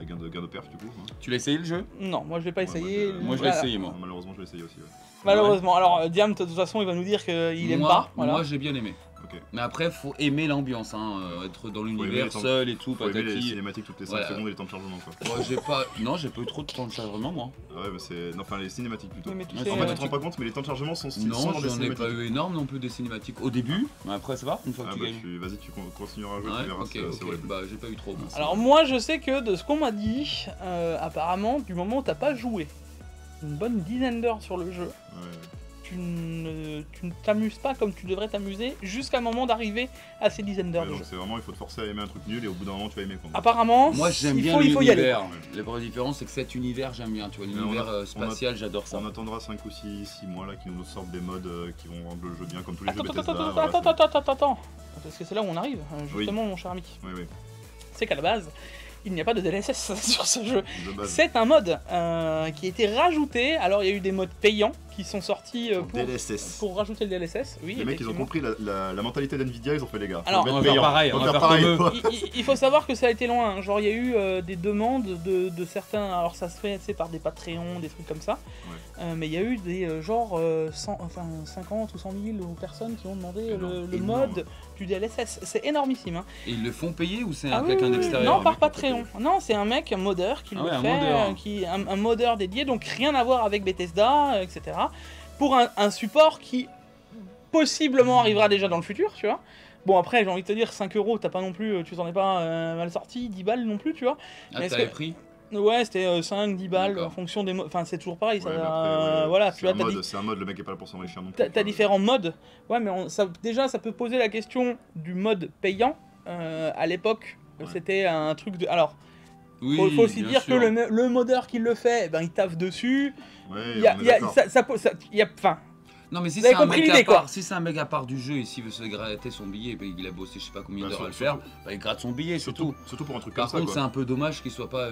gain de perf du coup. Hein. Tu l'as essayé le jeu? Non, moi je vais pas Ouais, essayer. moi, je l'ai Voilà. essayé moi. Malheureusement, je vais essayer aussi. Ouais. Malheureusement. Alors, Diam, de toute façon, il va nous dire qu'il aime moi, pas. Voilà. Moi j'ai bien aimé. Ok. Mais après faut aimer l'ambiance, hein, être dans aimer l'univers les temps- seul et tout, Faut aimer les patati. cinématiques toutes les 5 Voilà. secondes et les temps de chargement quoi. Moi j'ai pas eu trop de temps de chargement moi. Ah ouais, bah c'est. Non, enfin, les cinématiques plutôt. Oui, mais tu En sais, En fait, tu te tu- rends pas compte, mais les temps de chargement sont Non, sont dans des j'en ai pas cinématiques. eu énorme non plus des cinématiques au début, mais après ça va, une fois Ah que tu bah, gagnes. vas-y, tu continueras à jouer, Ouais, tu verras, ok, c'est ok, horrible. bah j'ai pas eu trop. moi. Alors moi je sais que de ce qu'on m'a dit, apparemment du moment où t'as pas joué une bonne dizaine d'heures sur le jeu, Ouais. tu ne t'amuses pas comme tu devrais t'amuser jusqu'à un moment d'arriver à ces dizaines d'heures Ouais, de donc jeu. c'est vraiment, il faut te forcer à aimer un truc nul et au bout d'un moment, tu vas aimer quoi. Apparemment, Moi j'aime il bien faut y aller. l'univers. La vraie différence c'est que cet univers j'aime bien, tu vois, Mais l'univers on a- spatial, j'adore ça. On attendra 5 ou 6 mois là qui nous sortent des modes qui vont rendre le jeu bien comme tous les jeux Attends, Bethesda. attends, parce que c'est là où on arrive, justement mon cher ami. Oui, C'est qu'à la base, il n'y a pas de DLSS sur ce jeu. de base. C'est un mode qui a été rajouté. Alors il y a eu des modes payants qui sont sortis DLSS. pour rajouter le DLSS. Oui, Les mecs, ils ont effectivement. compris la mentalité d'NVIDIA, ils ont fait les gars. Faut Alors, le on mettre va faire payant. pareil, Faut on va faire faire pareil. comme eux. Il faut savoir que ça a été loin. Genre, il y a eu des demandes de certains. Alors, ça se fait par des Patreons, des trucs comme ça. Mais il y a eu des 50 ou 100 000 personnes qui ont demandé Énorme. le mode du DLSS. C'est énormissime. Hein. Et ils le font payer ou c'est Ah quelqu'un oui, d'extérieur? non, par mec, on peut Patreon. Non, c'est un mec, un modeur qui Ah le ouais, un fait, modeur. un modeur dédié, donc rien à voir avec Bethesda, etc. Pour un support qui possiblement arrivera déjà dans le futur, tu vois. Bon, après, j'ai envie de te dire, 5 €, t'as pas non plus, tu t'en es pas mal sorti, 10 balles non plus, tu vois. Ah, Mais est-ce t'avais que- pris? Ouais, c'était 5, 10 balles D'accord. en fonction des modes. Enfin, c'est toujours pareil, ça. Ouais, mais après, ouais, voilà, c'est tu vois, un t'as mode, dit. c'est un mode, le mec est pas là pour s'enrichir non plus. T'as quoi. différents modes. Ouais, mais déjà, ça peut poser la question du mode payant. À l'époque, Ouais. c'était un truc de. Alors, Oui, faut aussi bien dire sûr. que le modeur qui le fait, ben, il taffe dessus. Ouais, Il y a, on est il y a- d'accord. enfin, Non mais si Vous avez c'est un compris mec l'idée, à part, quoi. si c'est un mec à part du jeu et s'il veut se gratter son billet, ben, il a bossé je sais pas combien Bah, d'heures à le surtout- faire, bah, il gratte son billet, c'est tout. Surtout pour un truc Par comme contre c'est ça. un peu dommage qu'il soit pas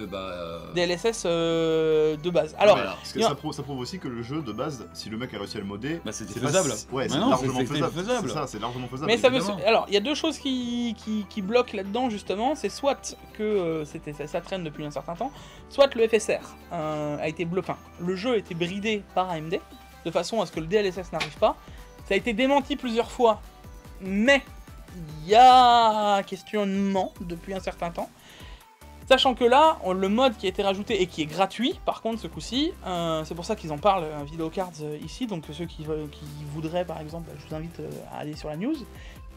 DLSS de base. Alors, voilà. Parce que il y a- ça prouve aussi que le jeu de base, si le mec a réussi à le modder, Bah, c'était c'est faisable. Ouais, Mais c'est non, largement c'était faisable. faisable. C'est ça, c'est largement faisable. mais ça veut. évidemment. Alors, il y a deux choses qui bloquent là-dedans, justement. C'est soit que ça traîne depuis un certain temps, soit le FSR a été bloqué. Enfin, le jeu a été bridé par AMD, de façon à ce que le DLSS n'arrive pas. Ça a été démenti plusieurs fois, mais il y a un questionnement depuis un certain temps. Sachant que là, le mode qui a été rajouté et qui est gratuit, par contre, ce coup-ci, c'est pour ça qu'ils en parlent, Videocards ici, donc ceux qui voudraient, par exemple, je vous invite à aller sur la news.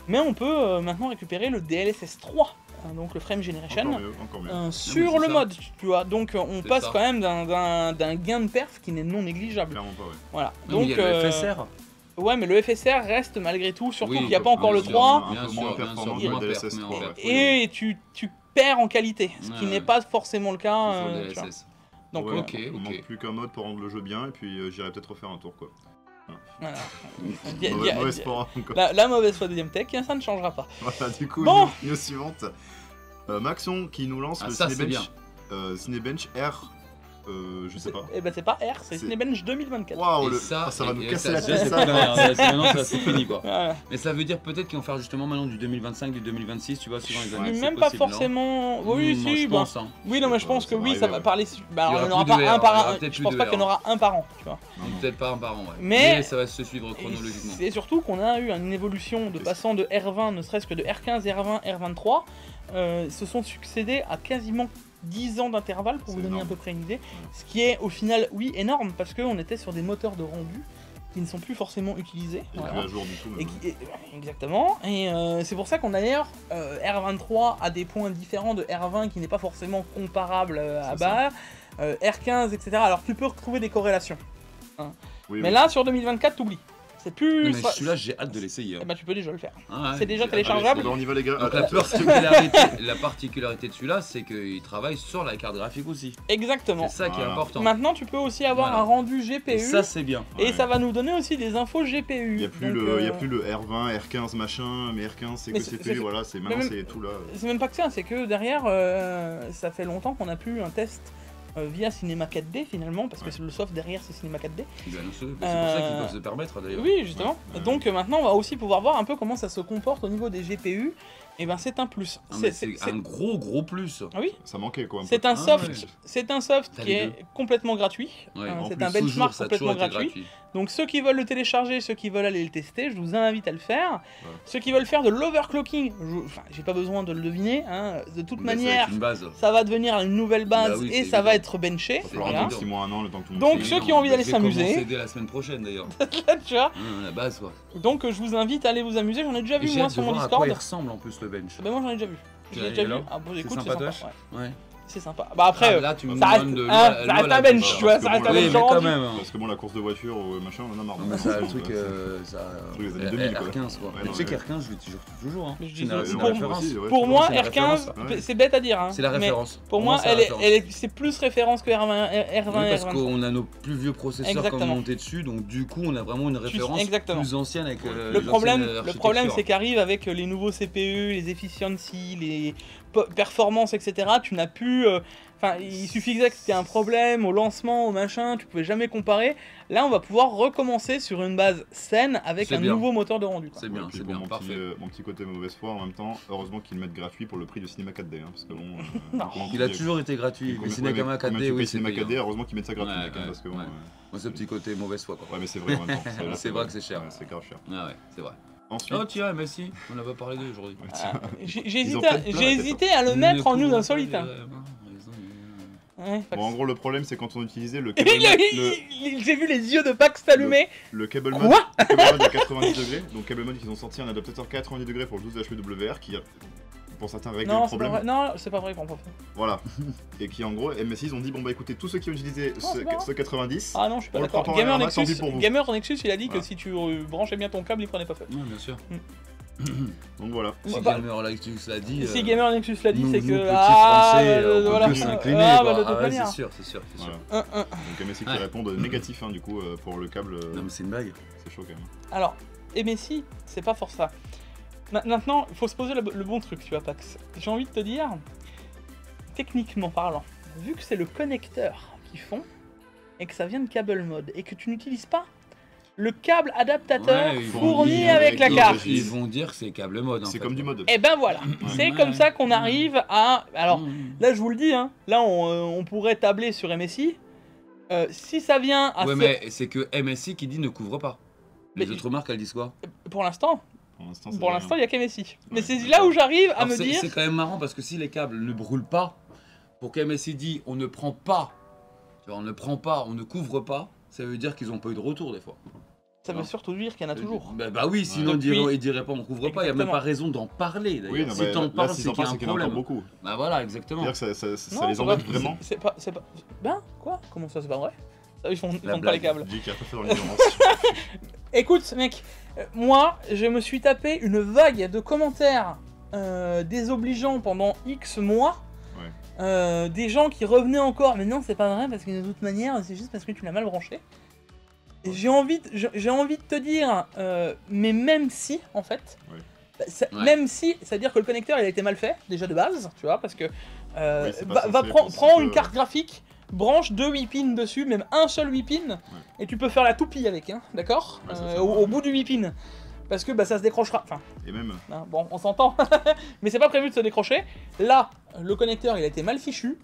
Mais on peut maintenant récupérer le DLSS 3, donc le Frame Generation, Encore mieux. sur c'est le ça. mode, tu vois. Donc on C'est passe ça. quand même d'un gain de perf qui n'est non négligeable. Clairement pas, ouais. Voilà. Non, mais il y a le FSR. Ouais, mais le FSR reste malgré tout, surtout Oui, qu'il n'y a pas encore le bien 3. sûr. Un peu moins performant que bien le sûr, DLSS mais 3, en ouais. fait. Et tu perds en qualité, ce qui Ouais, n'est ouais. pas forcément le cas. Sur le tu vois. DLSS. Donc, Ouais, ok, il ok. manque plus qu'un mode pour rendre le jeu bien, et puis j'irai peut-être refaire un tour, quoi. voilà. Mauvais sport, encore. La mauvaise foi de Tech, ça ne changera pas. Voilà, du coup, Bon. news suivante. Maxon qui nous lance Ah, le ça, c'est Cinebench, Cinebench R, je sais pas. Eh ben c'est pas R, c'est C'est- Cinebench 2024. Waouh, Et ça, ça va nous et casser la ça, tête, c'est ça. plus rien, maintenant, ça, c'est fini, quoi. Voilà. Mais ça veut dire peut-être qu'ils vont faire justement maintenant du 2025, du 2026, tu vois, suivant les années. Mais c'est même pas possible, non forcément. Oui, Moi, si, je bah. pense, hein. Oui, non, mais je Ça va- pense que ça va oui, ça arriver, va ouais. parler. Bah, Il y on aura n'aura plus pas de un R, il y par aura un. peut-être Je plus pense de pas qu'il y en R. aura un par an, tu vois. Non, non. Peut-être pas un par an, ouais. Mais- ça va se suivre chronologiquement. C'est surtout qu'on a eu une évolution de passant de R20, ne serait-ce que de R15, R20, R23, se sont succédés à quasiment 10 ans d'intervalle pour C'est vous donner énorme. à peu près une idée. Ce qui est au final, oui, énorme parce qu'on était sur des moteurs de rendu qui ne sont plus forcément utilisés. Et Voilà. plus à jour du tout. Et exactement, et c'est pour ça qu'on a d'ailleurs R23 à des points différents de R20 qui n'est pas forcément comparable à C'est ça. bas, R15, etc. Alors tu peux retrouver des corrélations. Oui, Mais oui. là, sur 2024, t'oublies. C'est plus. Non, mais celui-là, j'ai hâte de l'essayer. Eh ben, tu peux déjà le faire. Ah ouais, c'est déjà j'ai- téléchargeable. Allez, on y va, les gars. Donc Attends, la particularité de celui-là, c'est qu'il travaille sur la carte graphique aussi. Exactement. C'est ça qui est Voilà. important. Maintenant, tu peux aussi avoir Voilà. un rendu GPU. Et ça, c'est bien. Et Ouais. ça va nous donner aussi des infos GPU. Il n'y a, plus Donc, le, il y a plus le R20, R15 machin, mais R15 c'est Mais que c'est- CPU, c'est- voilà, c'est maintenant même- c'est tout là. C'est même pas que ça, c'est que derrière, ça fait longtemps qu'on n'a plus un test via Cinema 4D finalement, parce que Ouais. le soft derrière c'est Cinema 4D. Bien sûr. C'est pour ça qu'ils peuvent se permettre d'ailleurs. Oui, justement. Ouais. Donc maintenant, on va aussi pouvoir voir un peu comment ça se comporte au niveau des GPU. Et ben c'est un plus. Non, mais c'est un gros plus. Ah oui, Ça manquait quoi. Un c'est peu. un Ah soft, ouais. c'est un soft T'as qui les est deux. complètement gratuit. Ouais, en C'est plus, un toujours, benchmark ça a toujours complètement été gratuit. Donc ceux qui veulent le télécharger, ceux qui veulent aller le tester, je vous invite à le faire. Ouais. Ceux qui veulent faire de l'overclocking, enfin j'ai pas besoin de le deviner, hein. De toute Mais ça va manière, être une base. ça va devenir une nouvelle base Bah oui, et c'est ça va évident. être benché. Il va falloir Voilà. attendre 6 mois, 1 an le temps que tout le Donc, monde ceux finisse. qui ont envie d'aller Je vais commencer s'amuser. dès la semaine prochaine d'ailleurs. Tu vois. La base quoi. Donc je vous invite à aller vous amuser, j'en ai déjà Et vu j'ai moi hâte de sur mon voir à quoi Discord. il ressemble en plus le bench. Ben moi j'en ai déjà vu. Tu Je l'ai l'as déjà vu vu. là Ah bon, C'est écoute, c'est sympatoche sympa. Ouais. Ouais. C'est sympa. Bah après, Ah, là tu me ça reste, demandes de hein, loi- ça loi reste la un bench, bench. tu vois, parce ça que reste bon, un là, Oui, bench mais rendu. quand même. hein. Parce que bon, la course de voiture ou machin, on en a marre. Non, mais ça, le Donc, truc, c'est- ça. Truc des années 2000, quoi. R15 quoi. Ouais, Mais non, tu sais ouais. qu'R15, je l'utilise toujours. Hein. Mais je C'est une disais, une pour- référence. aussi, ouais. Pour moi, c'est la référence. R15, Ouais. c'est bête à dire, hein. C'est la mais référence. Pour moi, c'est la référence. c'est plus référence que R20, Oui, parce R20. qu'on a nos plus vieux processeurs comme Exactement. montés dessus, donc du coup on a vraiment une référence exactement. plus ancienne avec Le problème, c'est qu'arrive avec les nouveaux CPU, les efficiency, les performances, etc. Tu n'as plus. Enfin, il suffisait que c'était un problème au lancement, au machin, tu pouvais jamais comparer. Là, on va pouvoir recommencer sur une base saine avec C'est un bien. nouveau moteur de rendu. Quoi. C'est bien, Ouais, puis c'est pour bien, parfait. mon petit côté mauvaise foi en même temps, heureusement qu'ils le mettent gratuit pour le prix du cinéma 4D. Hein, parce que bon. Non. Il a toujours été gratuit. Les Cinéma 4D, oui, c'est Cinéma payant. 4D, heureusement qu'ils mettent ça gratuit, Ouais, mec, hein, ouais, parce que bon. ouais. Moi, ce petit côté mauvaise foi quoi. Ouais, mais c'est vrai en même temps. Là, C'est vrai que c'est cher. Ouais, c'est grave cher. Ah ouais, c'est vrai. Ensuite, Oh tiens, mais si, on n'a pas parlé d'eux aujourd'hui. Ah, J'ai Ils ont hésité, peut-être plein la tête, hésité à le mettre en news insolite. hein. Ouais, bon, en gros, le problème, c'est quand on utilisait le Il cable a- mode, J'ai vu les yeux de Pax s'allumer. le cable mode, Quoi le cable mode à 90 degrés. Donc, cable mode, ils ont sorti un adaptateur 90 degrés pour le 12 HWR qui, pour certains, règle Non, le c'est pas problème. vrai. Non, c'est pas vrai, grand pas. Voilà. Et qui, en gros, MSI, ils ont dit bon, bah écoutez, tous ceux qui ont utilisé c'est pas ce 90, Ah non, je suis pas On le d'accord. prend pas en Gamer RMA, tant pis Nexus, pour vous. Gamer Nexus, il a dit que Voilà. si tu branchais bien ton câble, il prenait pas feu. Ouais, bien sûr. donc voilà. Si Bah, Gamer Lexus l'a dit. Si Gamer Nexus l'a dit, nous, c'est nous, que. petits Ah, Français, bah, on peut voilà. que s'incliner. Ah, quoi. bah, de toute Ah ouais, manière. c'est sûr, c'est sûr. Voilà. Un. Donc MSI qui Ouais. répondent négatif, hein, du coup, pour le câble. Non, mais c'est une blague. C'est chaud quand même. Alors, MSI, c'est pas force ça. Maintenant, il faut se poser le bon truc, tu vois, Pax. J'ai envie de te dire, techniquement parlant, vu que c'est le connecteur qu'ils font, et que ça vient de câble mode, et que tu n'utilises pas le câble adaptateur Ouais, ils vont fourni dire avec la ils- carte. Ils vont dire que c'est câble mode. en C'est fait, comme du quoi. mode. Et ben voilà, c'est comme ça qu'on arrive à... Alors, Mmh. là je vous le dis, hein, là on pourrait tabler sur MSI. Si ça vient à... Ouais, ce- mais c'est que MSI qui dit ne couvre pas. Les Mais- autres marques, elles disent quoi? Pour l'instant, c'est pour rien. l'instant il y a qu'MSI. Mais Ouais, c'est d'accord. là où j'arrive à Alors, me c'est- dire... C'est quand même marrant parce que si les câbles ne brûlent pas, pour qu'MSI dit on ne prend pas, tu vois, on ne prend pas, on ne couvre pas, ça veut dire qu'ils n'ont pas eu de retour des fois. Ça veut surtout dire qu'il y en a toujours. Bah oui, sinon Donc, ils diraient pas on couvre pas, il n'y a même Exactement. pas raison d'en parler d'ailleurs. Oui, non, si mais t'en là, parles, s'ils c'est en qu'il y a parlent, un c'est qu'il y en a problème. encore beaucoup. Bah voilà, exactement. C'est-à-dire que ça Non, les c'est embête pas- vraiment. C'est pas... Ben, quoi? Comment ça, c'est pas vrai? Ça, ils font La pas les blague. câbles. Jay qui a pas fait dans l'ignorance. Écoute, mec, moi, je me suis tapé une vague de commentaires désobligeants pendant X mois. Ouais. des gens qui revenaient encore, mais non, c'est pas vrai, parce que de toute manière, c'est juste parce que tu l'as mal branché. Et j'ai envie de te dire, mais même si, en fait, Oui. même si, c'est-à-dire que le connecteur il a été mal fait, déjà de base, tu vois, parce que c'est pas censé prends être une carte graphique, branche 2 8 pins dessus, même un seul 8 pins, et tu peux faire la toupie avec, hein, d'accord, Ouais, ça, au bout du 8 pins. Parce que ça se décrochera. Enfin, Et même, hein, bon, on s'entend. Mais c'est pas prévu de se décrocher. Là, le connecteur, il a été mal fichu.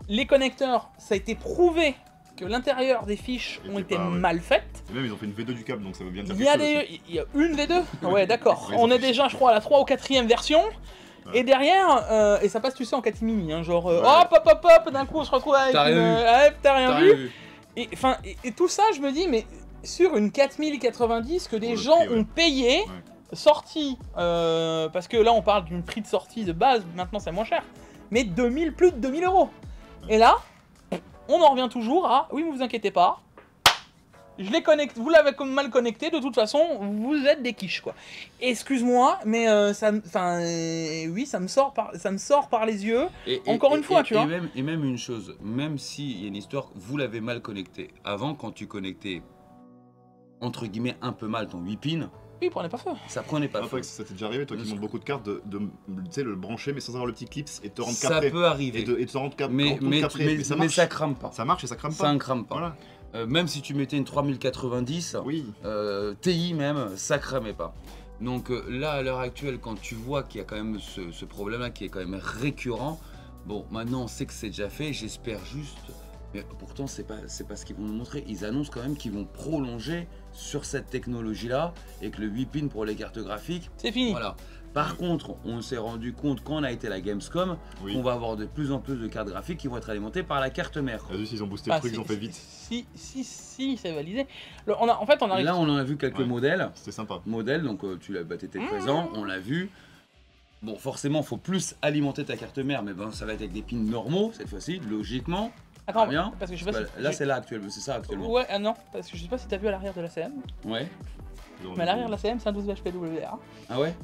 Les connecteurs, ça a été prouvé que l'intérieur des fiches ont été mal faites. et même ils ont fait une V2 du câble, donc ça veut bien dire Il y quelque a chose aussi. il y a une V2. Ouais, d'accord. Ouais, ils On ont est fait déjà, je crois, à la 3 ou 4ème version. Ouais. Et derrière, et ça passe, tu sais, en catimini, hein, genre, Ouais. hop, d'un coup, on se retrouve avec T'as rien vu. ouais, t'as rien T'as vu. rien vu. Et, enfin, et tout ça, je me dis, mais sur une 4090 que des Pour le gens prix, ouais. ont payé, sortie, parce que là on parle d'une prix de sortie de base, maintenant c'est moins cher, mais plus de 2000 euros. Et là, on en revient toujours à, oui, mais vous inquiétez pas, je les connecte, vous l'avez comme mal connecté, de toute façon, vous êtes des quiches, quoi. Excuse-moi, mais oui, ça me sort par les yeux. Encore une fois, tu vois. Et même une chose, même s'il y a une histoire, vous l'avez mal connecté. Avant, quand tu connectais, entre guillemets, un peu mal ton 8 pins, Oui, il prenait pas feu. ça prenait pas Ah, feu. ça t'est déjà arrivé, toi qui montes beaucoup de cartes, tu sais, le brancher mais sans avoir le petit clips et te rendre Ça capré. peut arriver. Et te rendre capré. Mais ça marche. ça crame pas. Ça marche et ça crame pas. Ça ne crame pas. Voilà. Même si tu mettais une 3090, Oui. TI même, ça cramait pas. Donc là, à l'heure actuelle, quand tu vois qu'il y a quand même ce problème-là qui est quand même récurrent, bon, maintenant on sait que c'est déjà fait, j'espère juste... Mais pourtant, c'est pas ce qu'ils vont nous montrer. Ils annoncent quand même qu'ils vont prolonger sur cette technologie-là et que le 8 pins pour les cartes graphiques, C'est fini. voilà. Par contre, on s'est rendu compte quand on a été à la Gamescom Oui. qu'on va avoir de plus en plus de cartes graphiques qui vont être alimentées par la carte mère. Vas-y, ils ont boosté Ah, le truc, ils ont fait vite. Si, c'est validé. En fait, on arrive. Là, on en a vu quelques Ouais. modèles. C'était sympa. Donc t'étais présent, on l'a vu. Bon, forcément, faut plus alimenter ta carte mère, mais ben, ça va être avec des pins normaux cette fois-ci, logiquement. Attends, bien. parce que je sais pas si. Là, c'est là actuellement, c'est ça actuellement. Ouais, non, parce que je sais pas si t'as vu à l'arrière de la CM. Ouais. Mais à l'arrière de la CM, c'est un 12 HPWR. Ah ouais.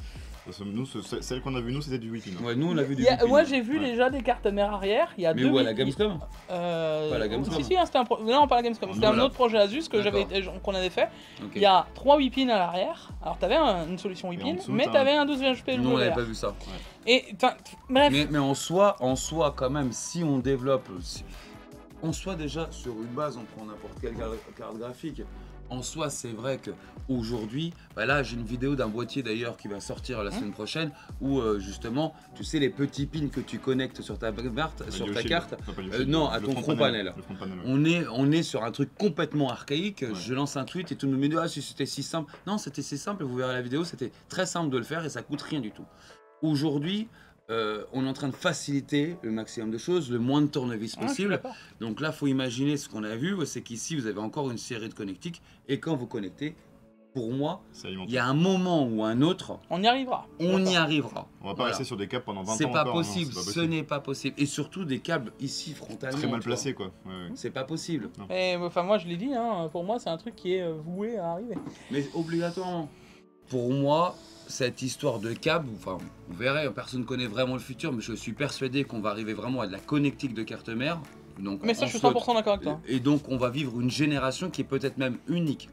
Nous, celle qu'on a vue, nous, c'était du 8 pins. Ouais, nous on a vu des Moi, j'ai vu déjà des cartes mères arrière. Il y a Mais deux. où à la Gamescom? Pas la Gamescom. Si, hein, c'était un non, pas la Gamescom. C'était un Voilà. autre projet Asus que D'accord. qu'on avait fait. Ok. Il y a 3 8 pins à l'arrière. Alors, t'avais une solution 8 Et en pins, dessous, mais t'as t'avais un 12 HPWR. Nous on n'avait pas vu ça. Et, bref. Mais en soi, quand même, si on développe, en soi déjà sur une base, on prend n'importe quelle carte graphique. En soi, c'est vrai que aujourd'hui, bah là, j'ai une vidéo d'un boîtier d'ailleurs qui va sortir la semaine prochaine où justement, tu sais les petits pins que tu connectes sur ta carte, non, à ton front panel. Le front panel, ouais. On est sur un truc complètement archaïque. Ouais. Je lance un tweet et tout le monde me dit ah si c'était si simple. Non, c'était si simple. Vous verrez la vidéo, c'était très simple de le faire et ça coûte rien du tout. Aujourd'hui, on est en train de faciliter le maximum de choses, le moins de tournevis possible. Donc là, faut imaginer ce qu'on a vu, c'est qu'ici vous avez encore une série de connectiques et quand vous connectez, pour moi, il y a un moment ou un autre, On y arrivera. on y arrivera. On va pas rester sur des câbles pendant 20 ans. C'est pas encore, non, possible, c'est pas ce n'est pas possible. Et surtout des câbles ici frontalement. Très mal tu vois. placé, quoi. Ouais, ouais. C'est pas possible. Et enfin, moi, je l'ai dit, hein, pour moi, c'est un truc qui est voué à arriver. Mais obligatoirement. Pour moi, cette histoire de câble, enfin, vous verrez, personne ne connaît vraiment le futur, mais je suis persuadé qu'on va arriver vraiment à de la connectique de carte mère. Donc, Mais ça, je suis 100% d'accord avec toi. Et donc, on va vivre une génération qui est peut-être même unique.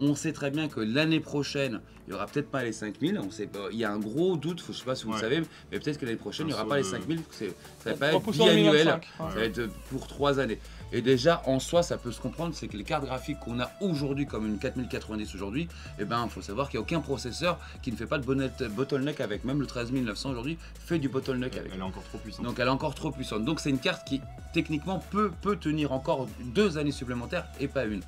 On sait très bien que l'année prochaine, il n'y aura peut-être pas les 5000. On sait pas, il y a un gros doute, je ne sais pas si vous le savez, mais peut-être que l'année prochaine, il n'y aura pas les 5000. Ça va pas être Repoussant biannuel, 2025, ça va être pour 3 années. Et déjà, en soi, ça peut se comprendre, c'est que les cartes graphiques qu'on a aujourd'hui, comme une 4090 aujourd'hui, eh ben, il faut savoir qu'il n'y a aucun processeur qui ne fait pas de bottleneck avec. Même le 13900 aujourd'hui fait du bottleneck avec. Elle est encore trop puissante. Donc elle est encore trop puissante. Donc c'est une carte qui, techniquement, peut tenir encore 2 années supplémentaires et pas une.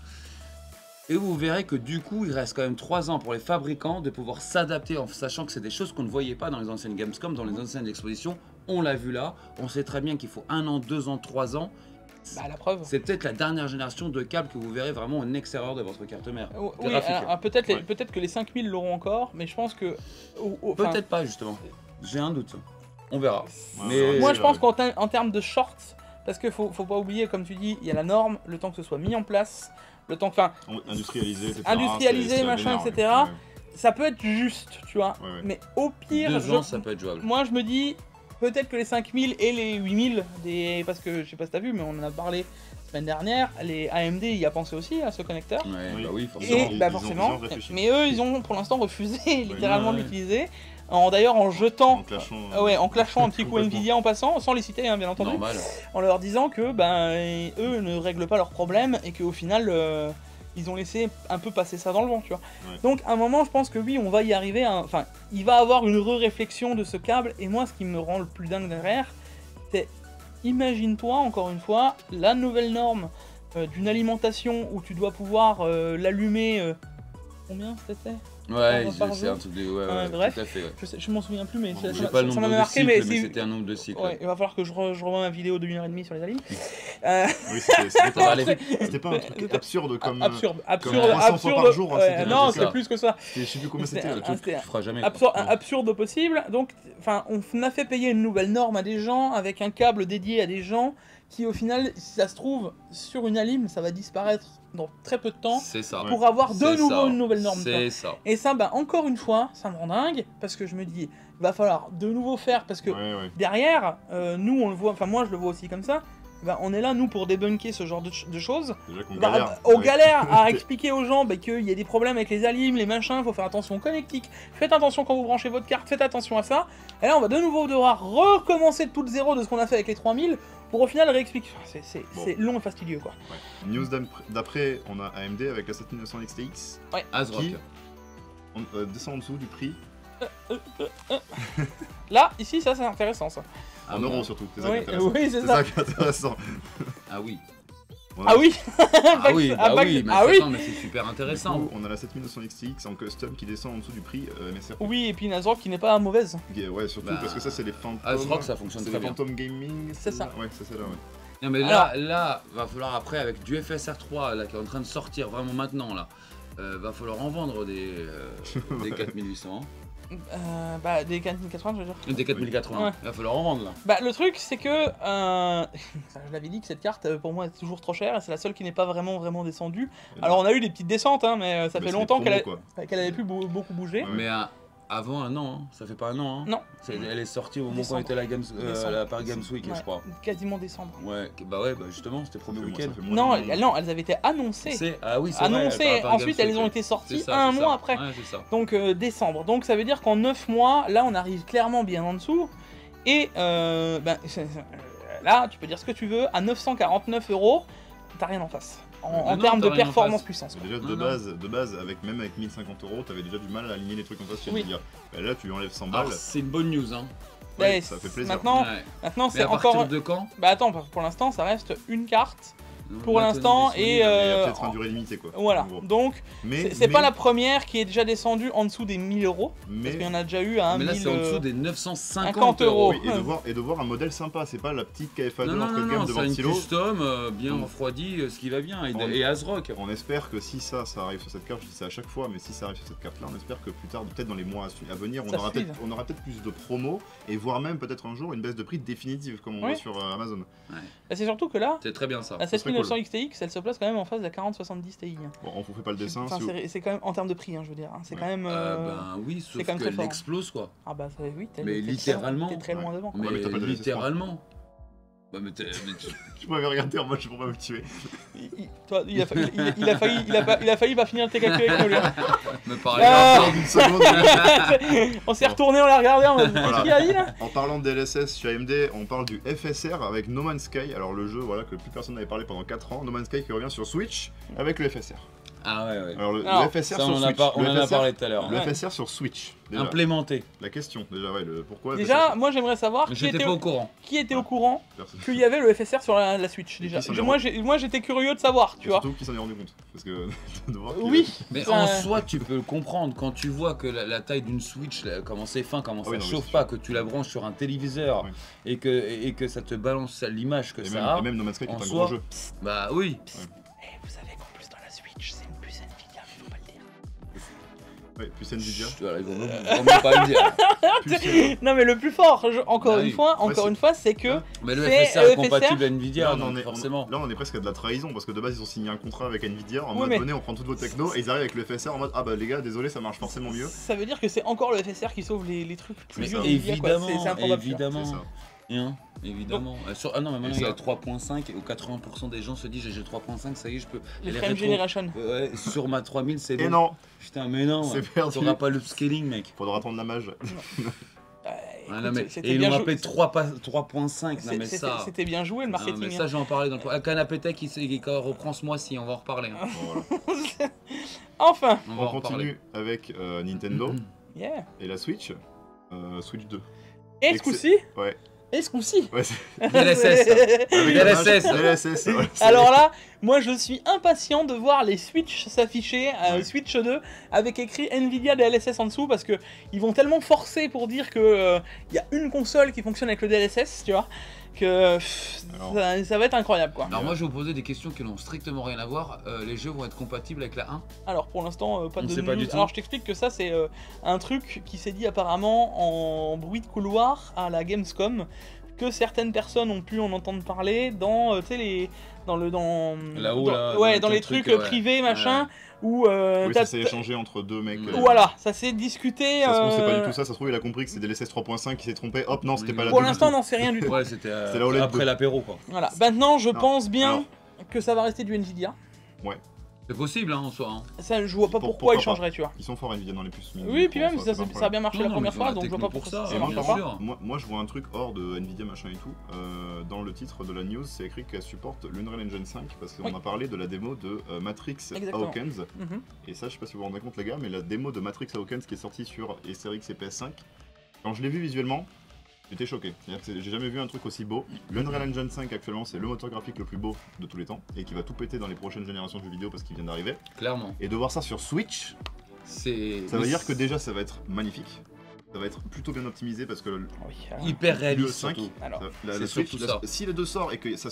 Et vous verrez que du coup, il reste quand même 3 ans pour les fabricants de pouvoir s'adapter en sachant que c'est des choses qu'on ne voyait pas dans les anciennes Gamescom, dans les anciennes expositions. On l'a vu là. On sait très bien qu'il faut 1 an, 2 ans, 3 ans. Bah, la preuve. C'est peut-être la dernière génération de câbles que vous verrez vraiment en extérieur de votre carte mère. Oui, graphique. alors, peut-être que les 5000 l'auront encore, mais je pense que. enfin, Peut-être pas, justement. J'ai un doute. On verra. Ouais, Mais moi, je pense qu'en termes de shorts, parce qu'il faut pas oublier, comme tu dis, il y a la norme, le temps que ce soit mis en place, le temps que. Enfin, Industrialisé, etc. Industrialisé, c'est machin, vénère, etc. ouais. ça peut être juste, tu vois. Ouais, ouais. Mais au pire. 2 ans, ça peut être jouable. Moi, je me dis. peut-être que les 5000 et les 8000, parce que je sais pas si t'as vu, mais on en a parlé la semaine dernière, les AMD y a pensé aussi à ce connecteur. Ouais, Oui. bah oui, forcément. Et bah ils ont forcément, réfléchi. mais eux ils ont pour l'instant refusé littéralement Ouais. de l'utiliser, d'ailleurs en jetant, En clashant. en clashant un petit coup Complètement. Nvidia en passant, sans les citer hein, bien entendu, Normal. en leur disant que eux ne règlent pas leurs problèmes et qu'au final ils ont laissé un peu passer ça dans le vent, tu vois. Ouais. Donc à un moment je pense que oui on va y arriver, enfin il va avoir une réflexion de ce câble et moi ce qui me rend le plus dingue derrière, c'est imagine-toi encore une fois la nouvelle norme d'une alimentation où tu dois pouvoir l'allumer, combien c'était? Ouais, par c'est jour. un truc de. Ouais, Bref. tout à fait. Ouais. Je m'en souviens plus, mais Bon, ça J'ai pas le m'a nombre de marqué, cycles, mais mais c'était un nombre de cycles. ouais, il va falloir que je revoie ma vidéo de 1h30 sur les alimes. Oui, c'était Ça va aller. pas un truc C'était absurde comme. absurde, comme 300 fois par jour, hein, c'était non, un c'est truc plus que ça. Je sais plus combien C'était c'était. un- Le truc. c'était Tu feras jamais. absurde au possible. Donc, enfin, on a fait payer une nouvelle norme à des gens avec un câble dédié à des gens qui, au final, si ça se trouve, sur une alim, ça va disparaître dans très peu de temps C'est ça. pour avoir de C'est nouveau ça. une nouvelle norme. tu vois. C'est ça. Et ça, encore une fois, ça me rend dingue parce que je me dis, il va falloir de nouveau faire parce que Ouais, ouais. derrière, nous, on le voit, enfin, moi, je le vois aussi comme ça. On est là, nous, pour débunker ce genre de choses. Déjà qu'on Bah, galère. on Ouais. galère à expliquer aux gens qu'il y a des problèmes avec les alims, les machins, faut faire attention au connectique, faites attention quand vous branchez votre carte, faites attention à ça. Et là on va de nouveau devoir recommencer de tout zéro de ce qu'on a fait avec les 3000 pour au final réexpliquer. C'est Bon. long et fastidieux quoi. Ouais. News d'après, on a AMD avec la 7900 XTX Asrock. qui descend en dessous du prix Là, ici, ça c'est intéressant ça. en euros surtout. C'est ça Oui, qui est intéressant. oui, c'est C'est ça. ça qui est intéressant. Ah oui. On a- Ah oui Ah oui, bah Back- oui, mais ah oui. attends, mais c'est super Du intéressant. coup, on a la 7900 XTX en custom qui descend en dessous du prix MSRP. Oui, et puis une Azrock qui n'est pas mauvaise. Ouais, surtout Bah, parce que ça, c'est les Phantom. Asrock, ça fonctionne C'est très les bien. Phantom Gaming. C'est ça. Ouais, c'est celle-là, ouais. Non mais là, va falloir après avec du FSR3 là qui est en train de sortir vraiment maintenant là, va falloir en vendre des 4800, Des 4080 je veux dire. des 4080. Ouais. Va falloir en vendre là. Le truc c'est que, je l'avais dit que cette carte pour moi est toujours trop chère et c'est la seule qui n'est pas vraiment descendue. Alors on a eu des petites descentes hein, mais ça Mais fait c'est longtemps promo, qu'elle quoi. avait plus beaucoup bougé. Ouais. Mais avant un an, hein. Ça fait pas un an. Hein. Non. Elle est sortie au moment où on Décembre. était à la, Décembre. la Paris Games Week, Ouais, je crois. quasiment décembre. Ouais, bah justement, c'était le premier week-end. Non, elles avaient été annoncées. Ah oui, c'est vrai, Annoncées, à Paris ensuite Games elles ont Week, été c'est sorties ça, un c'est mois ça. après. Ouais, c'est ça. Donc décembre. Donc ça veut dire qu'en 9 mois, là on arrive clairement bien en dessous. Et là, tu peux dire ce que tu veux, à 949 €, t'as rien en face. En non, termes t'as de rien en performance face. puissance. quoi. Déjà Non, de non. base, même avec 1050 €, t'avais déjà du mal à aligner les trucs en face chez Oui. Nvidia. Bah, là, tu lui enlèves 100 balles. Alors, c'est une bonne news, hein. Ouais, Ouais, ça fait plaisir. Maintenant, Ouais. maintenant Mais c'est à partir encore. de quand Attends, pour l'instant ça reste une carte. Pour Là, l'instant, Tony et, Dessolide, Mais il y a euh, peut-être un durée limitée, quoi. Voilà. En gros. Donc Mais c'est pas la première qui est déjà descendue en dessous des 1000 €. Parce Mais qu'il y en a déjà eu à 1 Mais là, 1000. c'est en dessous des 950 50 €. €. oui, et de voir un modèle sympa, c'est pas la petite KFA2 Non, non, entre non, gamme non, de c'est une ventilo. custom bien Mm. refroidie, ce qui va bien, On- et Asrock. On espère que si ça arrive sur cette carte, je dis ça à chaque fois, mais si ça arrive sur cette carte-là, on espère que plus tard, peut-être dans les mois à venir, Ça on aura suive. peut-être plus de promos et voire même peut-être un jour une baisse de prix définitive comme on Oui. voit sur Amazon. C'est surtout que là, C'est très bien ça. la serait 7900 XTX, elle se place quand même en face de la 4070 Ti. Bon, on vous fait pas le dessin. Enfin, si vous- c'est quand même en termes de prix, hein, je veux dire. Hein. C'est Ouais. quand même. Oui, sauf c'est quand même très qu'elle fort. explose quoi. Ah bah oui, Mais littéralement. T'es très loin Ouais. devant. quoi. Mais, mais t'as pas de littéralement. Bah, mais Je m'avais regardé en mode je pourrais pas me tuer. Toi, il a failli pas finir le TKQ avec nous. lui. me parle Ah. En une seconde. On s'est retourné, on l'a regardé, on a dit Voilà. qu'est-ce qu'il a dit là. En parlant de DLSS chez AMD, on parle du FSR avec No Man's Sky. Alors le jeu voilà que plus personne n'avait parlé pendant 4 ans. No Man's Sky qui revient sur Switch avec le FSR. Ah ouais, ouais. Alors le Alors, FSR Ça, sur on en a, Switch. on le en a FSR parlé tout à l'heure. Le Ouais. FSR sur Switch. Déjà. Implémenté. La question, déjà, ouais, le pourquoi. Déjà, FSR, moi j'aimerais savoir qui J'étais était, pas au courant. qui était au courant personne. qu'il y avait le FSR sur la Switch Et déjà. qui s'en est Moi j'étais curieux de savoir, tu Et vois. surtout qui s'en est rendu compte. Parce que de voir qu'il- Oui. Mais Ça- en soi, tu peux le comprendre quand tu vois que la taille d'une Switch, là, comment c'est fin, comment Ah oui, ça non, mais chauffe c'est pas, que tu la branches sur un téléviseur Oui. et que ça te balance l'image que Et ça même, a. et même No Man's Sky qui en est un soi- gros jeu. Bah oui. Eh, vous savez qu'en plus dans la Switch, c'est une puce Nvidia, mais faut pas le dire. Ouais, plus Nvidia. Voilà, ils vont vraiment pas le dire. Plus, Non mais le plus fort, encore Ah une oui. fois, c'est que Mais le c'est FSR est compatible Nvidia, là, donc forcément. là, on est presque à de la trahison parce que de base, ils ont signé un contrat avec Nvidia en Oui, mode mais- venez, on prend toutes vos technos et ils arrivent avec le FSR en mode ah bah les gars, désolé, ça marche forcément mieux. ça veut dire que c'est encore le FSR qui sauve les trucs plus Mais vieux d'Nvidia, quoi. évidemment, C'est improbable. évidemment. C'est ça. Hein, évidemment. Ah non, mais maintenant Et il y a ça. 3.5 et où 80% des gens se disent j'ai 3.5, ça y est, je peux. Les Et frame generation. Ouais, sur ma 3000, c'est bon. Et non, Putain, mais non, c'est perdu. t'auras pas le scaling, mec. Faudra attendre la mage. Ah, non, mais... c'était Et ils bien l'ont joué. appelé 3.5, non mais ça. C'était bien joué le Non, marketing. mais ça, j'en parlais dans le Canapé Tech qui reprend ce mois-ci, on va en reparler. Hein. Voilà. Enfin, On va On en reparler. continue avec Nintendo yeah. et la Switch. Switch 2. Et ce coup-ci Ouais. Et ce coup-ci Ouais, c'est DLSS. avec la mage, DLSS. DLSS, ouais, c'est- Alors là, moi je suis impatient de voir les Switch s'afficher, Ouais. Switch 2, avec écrit Nvidia DLSS en dessous, parce que ils vont tellement forcer pour dire que y a une console qui fonctionne avec le DLSS, tu vois, que Alors. ça va être incroyable quoi. Alors moi, je vais vous poser des questions qui n'ont strictement rien à voir. Les jeux vont être compatibles avec la 1. Alors pour l'instant, pas On de sait pas news. du tout. Alors je t'explique que ça c'est un truc qui s'est dit apparemment en bruit de couloir à la Gamescom, que certaines personnes ont pu en entendre parler dans, tu sais, les... Là-haut, là, ouais, dans dans les le trucs truc, ouais. privés, machin, où... Oui, ça s'est échangé entre deux mecs. Voilà, ça s'est discuté... Ça se trouve, c'est pas du tout ça. Ça se trouve, il a compris que c'est DLSS 3.5 qui s'est trompé. Hop, non, c'était pas là. Pour du l'instant, tout. on n'en sait rien du tout. Ouais, c'était C'est la OLED après 2. l'apéro, quoi. Voilà. Maintenant, je Non. pense bien Alors. que ça va rester du Nvidia. C'est possible, hein, en soi. Hein. Ça, je vois pas pourquoi Pourquoi ils changeraient, tu vois. Ils sont forts Nvidia dans les puces. Oui, puis même, ça, c'est pas un ça a bien marché Non, la non, première mais fois, ils ont donc la je vois pas techno pourquoi pour ça Et ça, moi, bien marche par pas. sûr. contre, moi, je vois un truc hors de Nvidia machin et tout. Dans le titre de la news, c'est écrit qu'elle supporte l'Unreal Engine 5 parce qu'on Oui. a parlé de la démo de Matrix Exactement. Awakens. Mhm. Et ça, je sais pas si vous vous rendez compte, les gars, mais la démo de Matrix Awakens qui est sortie sur SRX et PS5, quand je l'ai vu visuellement, j'étais choqué. C'est-à-dire que j'ai jamais vu un truc aussi beau. L'Unreal Engine 5 actuellement, c'est le moteur graphique le plus beau de tous les temps et qui va tout péter dans les prochaines générations de jeux vidéo parce qu'il vient d'arriver. Clairement. Et de voir ça sur Switch, C'est. ça veut dire que déjà ça va être magnifique. Ça va être plutôt bien optimisé parce que Oui, alors, Hyper le réaliste, 5, surtout. Alors, c'est surtout ça. si les deux sortent et que ça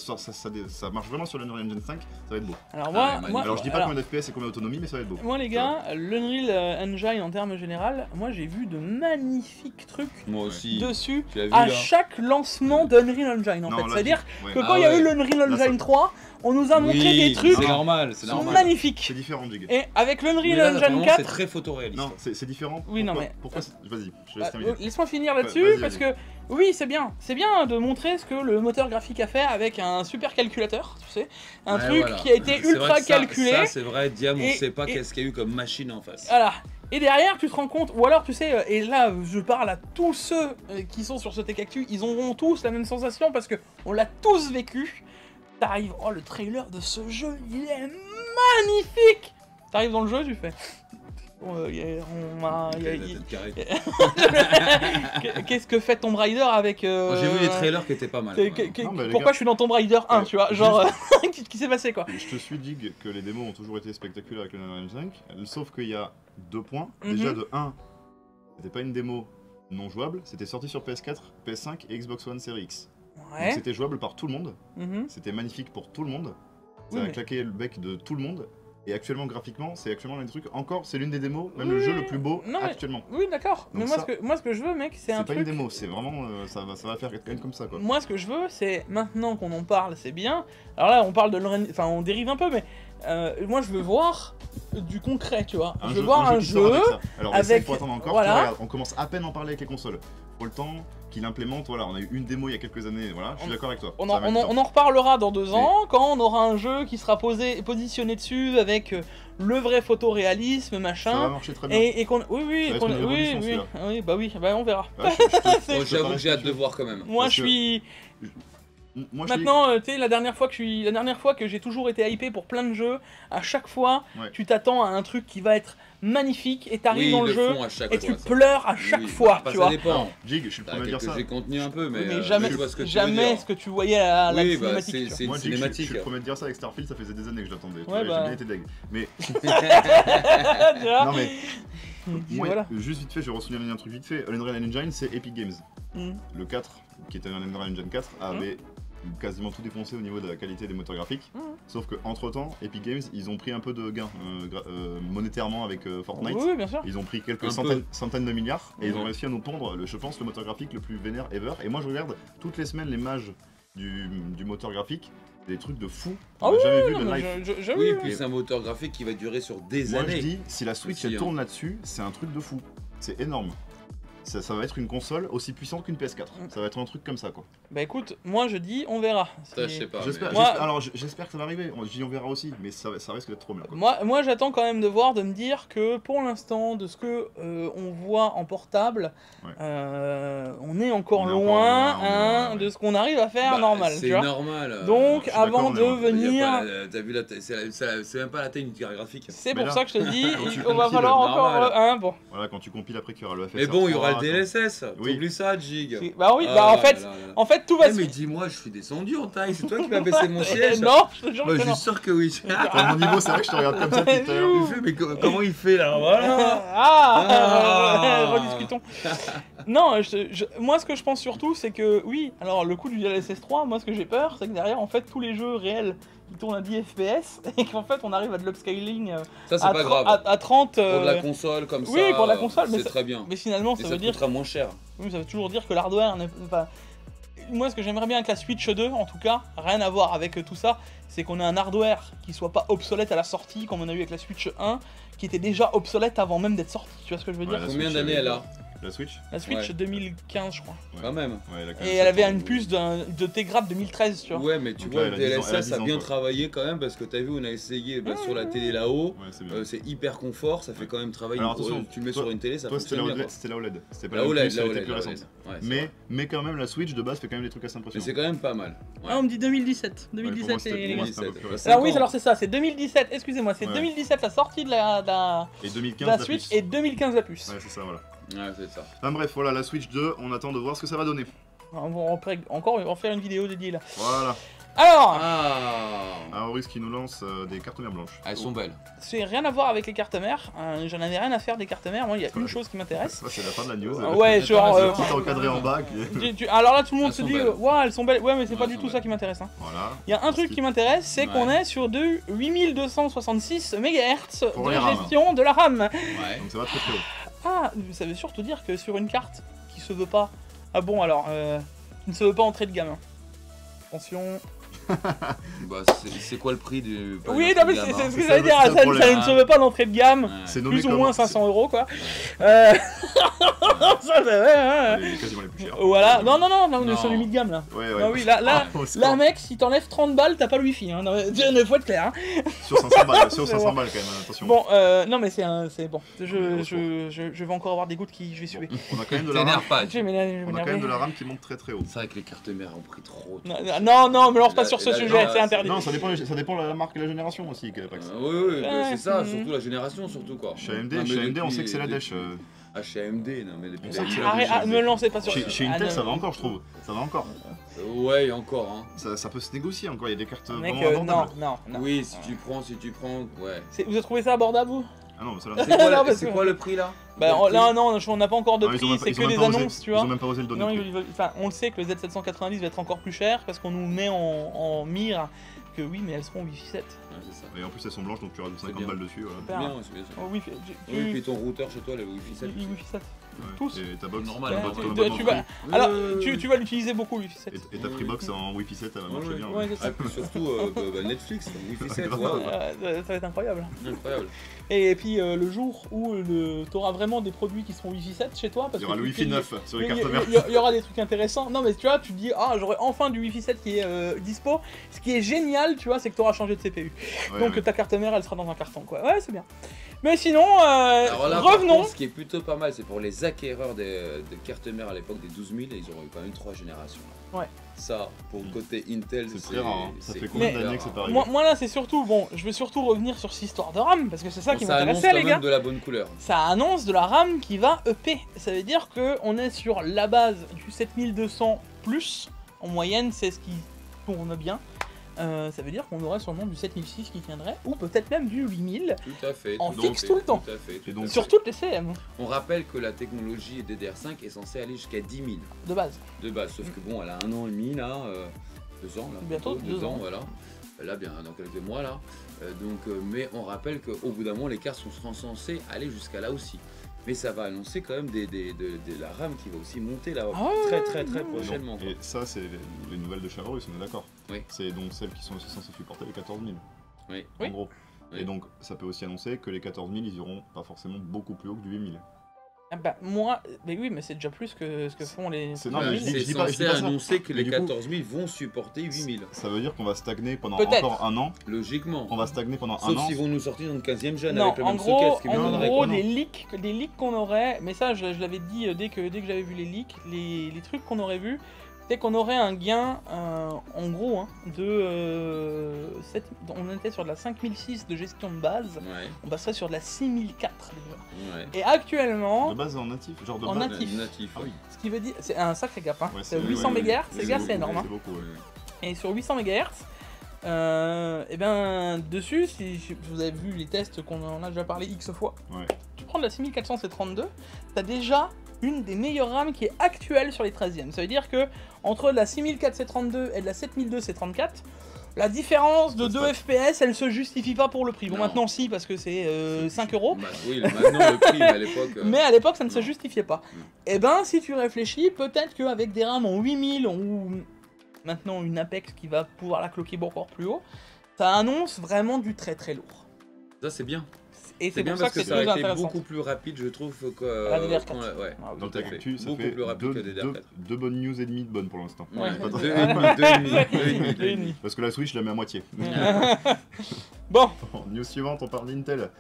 marche vraiment sur l'Unreal Engine 5, ça va être beau. alors Ah ouais, moi, Alors je dis pas alors, combien d'FPS et combien d'autonomie, mais ça va être beau. moi les gars, l'Unreal Engine en termes général, moi j'ai vu de magnifiques trucs Moi aussi. dessus Tu l'as vu, à là chaque lancement d'Unreal Engine en Non, fait. là, C'est-à-dire ouais. que Ah quand il y a eu ouais. l'Unreal Là, ça- Engine 3, on nous a montré Oui, des trucs c'est normal, c'est qui sont normal. magnifiques. C'est différent, Jig. Et avec Mais l'Unreal là, Engine vraiment, c'est 4, très photoréaliste. Non, c'est différent. Oui, non, Pourquoi, mais- pourquoi Vas-y, je te laisse terminer. laisse-moi finir là-dessus Vas-y, parce vas-y. que oui, c'est bien de montrer ce que le moteur graphique a fait avec un super calculateur, tu sais, un Ouais, truc voilà. qui a été C'est vrai ultra que ça- calculé. Ça, c'est vrai, Diam, on Et- sait pas et- qu'est-ce qu'il y a eu comme machine en face. Voilà. Et derrière, tu te rends compte, ou alors tu sais, et là je parle à tous ceux qui sont sur ce Tech-Actu, ils auront tous la même sensation parce que on l'a tous vécu. T'arrives, oh le trailer de ce jeu, il est magnifique. T'arrives dans le jeu, tu fais. Qu'est-ce que fait Tomb Raider avec. Moi, j'ai vu les trailers qui étaient pas mal. Non, mais les Pourquoi gars- je suis dans Tomb Raider 1, tu vois, genre, qu'est-ce qui s'est passé quoi. Je te suis, Dig, que les démos ont toujours été spectaculaires avec le Unreal Engine 5, sauf qu'il y a 2 points. Mhm. Déjà, de 1, c'était pas une démo non jouable, c'était sorti sur PS4, PS5 et Xbox One Series X. Donc Ouais. c'était jouable par tout le monde, Mhm. c'était magnifique pour tout le monde, ça Oui, a mais- claqué le bec de tout le monde, et actuellement, graphiquement, c'est actuellement l'un des trucs, encore, c'est l'une des démos, même Oui, le jeu le plus beau non, mais- actuellement. Oui, d'accord. Mais Donc moi, ça- moi, ce que je veux, mec, c'est un C'est pas truc. une démo, c'est vraiment, ça va faire quand même comme ça, quoi. Moi, ce que je veux, c'est maintenant qu'on en parle, c'est bien. Alors là, on parle de enfin, on dérive un peu, mais moi, je veux voir du concret, tu vois. Je veux voir un qui sort jeu. avec ça. Alors, les avec- cinq, faut attendre encore. voilà. Tu vois, regarde, on commence à peine à en parler avec les consoles. Faut le temps qu'il implémente. Voilà, on a eu une démo il y a quelques années. Voilà, je suis d'accord avec toi. On Ça en, va mettre du temps. on en reparlera dans 2 ans, quand on aura un jeu qui sera positionné dessus avec le vrai photoréalisme, Ça va machin. marcher très bien. Et qu'on. Oui, oui, Ça va qu'on- être une oui, révolution, oui, celui-là. oui, bah oui, bah on verra. Ouais, Bon, j'avoue que j'ai hâte de là-dessus. voir quand même. Moi, Parce je que- suis. Moi, je Maintenant, tu sais, la dernière fois que j'ai toujours été hypé pour plein de jeux, à chaque fois, Ouais. tu t'attends à un truc qui va être magnifique et t'arrives Oui, dans ils le jeu font à chaque et fois, tu ça. pleures à chaque Oui, fois, bah, tu ça vois. dépend. Jig, je suis le T'as premier à dire quelques ça. j'ai contenu un peu, mais, Mais jamais, je vois ce que tu veux jamais dire. ce que tu voyais à la Oui, bah, cinématique. tu vois. c'est Moi, une Jig, je cinématique. suis le premier à dire ça avec Starfield, ça faisait des années que je l'attendais. Tu Ouais, vois, bah. J'ai bien été deg. Mais, Tu vois. non, mais, Puis moi, voilà. juste vite fait, je vais resouligner un truc vite fait. Unreal Engine, c'est Epic Games. Mm. Le 4, qui était un Unreal Engine 4, avait quasiment tout défoncé au niveau de la qualité des moteurs graphiques. Sauf que entre temps, Epic Games, ils ont pris un peu de gain monétairement avec Fortnite. Oui, bien sûr. Ils ont pris quelques Un centaines de milliards et ils ont réussi à nous pondre, je pense, le moteur graphique le plus vénère ever. Et moi, je regarde toutes les semaines les mages du moteur graphique, des trucs de fou. Ah On n'a jamais oui, vu non, de mais live. Oui, puis c'est un moteur graphique qui va durer sur des Moi, années. je dis, si la Switch Aussi, elle hein. tourne là-dessus, c'est un truc de fou. C'est énorme. Ça va être une console aussi puissante qu'une PS4. Ça va être un truc comme ça, quoi. Bah écoute, moi je dis, on verra. Ça, je sais pas. J'espère, mais- Moi- alors j'espère que ça va arriver. Je dis on verra aussi, mais ça risque d'être trop bien. Quoi. Moi j'attends quand même de voir, de me dire que pour l'instant, de ce que on voit en portable, Ouais. on est encore On est loin, encore loin, ouais. de ce qu'on arrive à faire Bah, normal. C'est Tu vois. normal. Donc je suis d'accord, avant on est de loin. Il y a venir, pas la- T'as vu, c'est même pas la taille d'une carte graphique. c'est Mais pour là, ça que je te dis, quand tu on va compiles, falloir normal. encore un. Bon. Voilà, quand tu compiles après qu'il y aura le FSR. Mais bon, il y aura le 3, DLSS. Oui. T'oublies ça, Jig. Bah oui, Ah bah en là fait, là là. en fait tout va Eh, se. mais dis-moi, je suis descendu en taille. C'est toi qui m'as baissé mon siège. Non, je te jure Bah, que je non. suis sûr que oui. À mon niveau, c'est vrai que je te regarde comme ça depuis tout à l'heure. Il fait, mais comment il fait là? Voilà. Ah, rediscutons. Non, moi ce que je pense surtout, c'est que oui, alors le coup du DLSS 3, moi ce que j'ai peur, c'est que derrière, en fait, tous les jeux réels, ils tournent à 10 FPS et qu'en fait, on arrive à de l'upscaling Ça, c'est pas grave. à 30. Pour de la console comme ça. oui, pour la console, mais c'est ça- très bien. Mais finalement, Et ça ça veut te dire. coûtera moins cher. Oui, ça veut toujours dire que l'hardware n'est pas. Moi, ce que j'aimerais bien avec la Switch 2, en tout cas, rien à voir avec tout ça, c'est qu'on ait un hardware qui soit pas obsolète à la sortie, comme on a eu avec la Switch 1, qui était déjà obsolète avant même d'être sortie. Tu vois ce que je veux dire? Ouais, la Combien Switch, d'années elle a? La Switch La Switch Ouais. 2015, je crois. Quand même. Ouais, elle a quand Et même elle avait 7 ans. une puce de Tegra 2013, tu vois. Ouais, mais tu Donc vois, là, le elle a 10 ans, elle a DLSS 10 a ans, bien quoi. travaillé quand même parce que t'as vu, on a essayé sur la télé là-haut. Ouais, c'est bien. C'est hyper confort, ça fait quand même travailler. Alors, attention, Tu le mets toi- sur une télé, ça Toi, c'était la fonctionne bien. OLED. C'était la OLED. C'était pas La la OLED, plus, la elle était OLED, plus la récente. OLED. Ouais, c'est vrai. Mais quand même, la Switch de base fait quand même des trucs assez Mais impressionnants. c'est quand même pas mal. Ouais. Ah, on me dit 2017. Ouais, pour moi, 2017 c'était- et... pour moi, c'était un peu 2017. plus récent. Alors oui, ans. alors c'est ça, c'est 2017, excusez-moi, c'est Ouais. 2017 la sortie de la Et 2015, la la Switch puce. et 2015 la puce. Ouais, c'est ça, voilà. Ouais, c'est ça. Enfin bref, voilà, la Switch 2, on attend de voir ce que ça va donner. On va encore en faire une vidéo dédiée là. Voilà. Alors, Ah, Aorus qui nous lance des cartes mères blanches. elles sont belles. c'est rien à voir avec les cartes mères, j'en avais rien à faire des cartes mères, moi il y a une chose qui m'intéresse. Ça, c'est la fin de la news. Ouais, genre... Attends, Tout encadré en bas. alors là tout le monde Elles se sont dit, belles. ouais elles sont belles, ouais mais c'est Ouais, pas elles du sont tout ça belles. qui m'intéresse. Voilà. Il y a un truc qui m'intéresse, c'est Ouais. qu'on est sur de 8266 MHz Pour de les RAM. gestion de la RAM. Ouais. Donc ça va très très haut. Ah, ça veut surtout dire que sur une carte qui se veut pas... Ah bon alors, qui ne se veut pas entrer de gamme. Attention... Bah, c'est quoi le prix du. pas Oui, du non mais gamme, c'est hein. ce que C'est j'allais ça, dire, c'est le ça problème. ne se veut pas d'entrée de gamme. Ouais. C'est nommé Plus ou comme- moins 500 euros quoi. Ça, c'est vrai, hein. Quasiment les plus chers. Voilà, non, on est Non. sur du mid gamme là. Ouais, ouais. Ah oui, là, Au secours. là, mec, si t'enlèves 30 balles, t'as pas le wifi. Hein. Non, mais, faut être clair. Hein. Sur 500 balles, sur C'est 500 bon. balles quand même, attention. Bon, non, mais c'est bon. Au Je vais encore avoir des gouttes qui je vais suer. On a quand même de la RAM. T'énerve pas. Je vais m'énerver, je vais On a quand même m'énerver. de la RAM qui monte très très haut. C'est vrai que les cartes mères ont pris trop. Non, me lance pas Là- sur ce là, sujet, non, c'est interdit. Non, ça dépend de la marque et la génération aussi, Pax. Oui, Ouais, c'est ça, mhm. surtout la génération, surtout quoi. Chez AMD, Non, mais on depuis- sait que c'est la dèche. Ah, chez AMD, non, mais depuis On la sait que c'est génération. Arrête, me lancez pas sur Chez Ah, Intel, non. ça va encore, je trouve. Ça va encore. Ouais, et encore, hein. Ça peut se négocier encore, il y a des cartes Mec, vraiment non, abordables. non. Oui, si tu prends, ouais. Vous avez trouvé ça abordable vous? Ah non, mais ça là. C'est quoi, Non, parce c'est que- quoi le prix là? Bah Le prix là non, on n'a pas encore de Non, ils ont prix, même pas- c'est ils que ont même des pas osé- annonces, tu Ils vois. ont même pas osé le donner. Non, le prix. enfin, on le sait que le Z790 va être encore plus cher parce qu'on nous met en mire que oui, mais elles seront Wi-Fi 7. Ouais, c'est ça. Et en plus, elles sont blanches, donc tu rajoutes C'est 50 bien. balles dessus. Voilà. C'est bien, c'est bien. Oh, oui, Oui, puis ton routeur chez toi, le Wi-Fi 7. Wi-Fi 7. Ouais. Tous. Et ta box. Normal, ta Ouais, box, tu- ton tu abonnement vas- free. Alors, tu vas l'utiliser beaucoup, le Wi-Fi 7. Et ta Freebox en Wi-Fi 7, elle va marcher Ouais, bien. Ouais, c'est ça. Ah, puis surtout Netflix, Wi-Fi 7, Grave. waouh. Ça va être incroyable. Incroyable. Et puis le jour où tu auras vraiment des produits qui seront Wi-Fi 7 chez toi, parce Il y aura que le Wi-Fi 9 sur les il y- cartes mères. il y aura des trucs intéressants. Non mais tu vois, tu te dis ah j'aurai enfin du Wi-Fi 7 qui est dispo. Ce qui est génial, tu vois, c'est que tu auras changé de CPU. Ouais, Donc ouais. ta carte mère elle sera dans un carton quoi. Ouais c'est bien. Mais sinon, Alors là, par revenons. contre, ce qui est plutôt pas mal, c'est pour les acquéreurs de cartes mères à l'époque des 12000, ils auront eu quand même 3 générations. Ouais. Ça, pour le côté Intel, C'est très rare, hein. Ça fait hyper combien d'années rare. que c'est pas arrivé Moi là c'est surtout, bon, je vais surtout revenir sur cette histoire de RAM parce que c'est ça Bon, qui ça annonce m'intéressait quand les même gars. de la bonne couleur. Ça annonce de la RAM qui va EP. Ça veut dire qu'on est sur la base du 7200 plus. En moyenne, c'est ce qui tourne bien. Ça veut dire qu'on aurait sûrement du 7006 qui tiendrait, ou peut-être même du 8000, Tout à fait. En tout à fixe fait, tout le temps. Tout à fait. Et donc, sur toutes les CM On rappelle que la technologie DDR5 est censée aller jusqu'à 10 000 de base. de base, sauf que bon, elle a 1 an et demi là. 2 ans, là. Bientôt 2 ans. Voilà. Là, bien dans quelques mois, là. Mais on rappelle qu'au bout d'un moment, les cartes sont censées aller jusqu'à là aussi. Mais ça va annoncer quand même de la RAM qui va aussi monter là très prochainement. Et ça, c'est les nouvelles de Chavarus, on est d'accord. Oui. C'est donc celles qui sont aussi censées supporter les 14 000. Oui. En gros. Oui. Et donc, ça peut aussi annoncer que les 14 000, ils iront pas forcément beaucoup plus haut que du 8 000. Ah bah moi, mais oui, mais c'est déjà plus que ce que font les... C'est non, mais je C'est dis pas censé ça. annoncer que Mais les du coup, 14 000 vont supporter 8 000. Ça veut dire qu'on va stagner pendant Peut-être. encore un an. Logiquement. On va stagner pendant un Sauf an. s'ils vont nous sortir une 15e jeune Non, avec le en même gros, socket, ce qui en m'étonnerait, gros quoi. des leaks qu'on aurait, mais ça je l'avais dit dès que j'avais vu les leaks, les trucs qu'on aurait vus, c'est qu'on aurait un gain, en gros, hein, on était sur de la 5006 de gestion de base, Ouais, on passerait sur de la 6004 déjà. ouais. Et actuellement, De base en natif, genre de En base. natif. Natif, oui. ce qui veut dire, c'est un sacré gap, hein. Ouais, C'est c'est- 800 ouais, MHz, ouais. c'est gars, c'est énorme. Hein. C'est beaucoup, ouais. Et sur 800 MHz, et ben dessus, si vous avez vu les tests qu'on en a déjà parlé X fois, Ouais. tu prends de la 6400 C32, t'as déjà une des meilleures RAM qui est actuelle sur les 13e. Ça veut dire que entre la 6400 C32 et de la 7002 C34, la différence de Ça se 2 passe. FPS, elle se justifie pas pour le prix. Bon, Non. maintenant si, parce que c'est 5 euros. Bah, oui, maintenant le prix, mais à l'époque. Mais à l'époque, ça ne se non. justifiait pas. Mm. Et ben, si tu réfléchis, peut-être qu'avec des RAM en 8000 ou maintenant une Apex qui va pouvoir la cloquer encore plus haut, ça annonce vraiment du très très lourd. Ça, c'est bien. Et C'est c'est bien pour ça parce que que c'est ça a plus été intéressant. beaucoup plus rapide, je trouve, que. La DDR4. Ouais. Ah oui, Dans tout à ta fait. actu, ça Beaucoup fait plus rapide que DDR4. deux bonnes news et demie de bonnes pour l'instant. Ouais, Ouais. 2,5. Parce que la Switch, je la mets à moitié. Bon, News suivante, on parle d'Intel.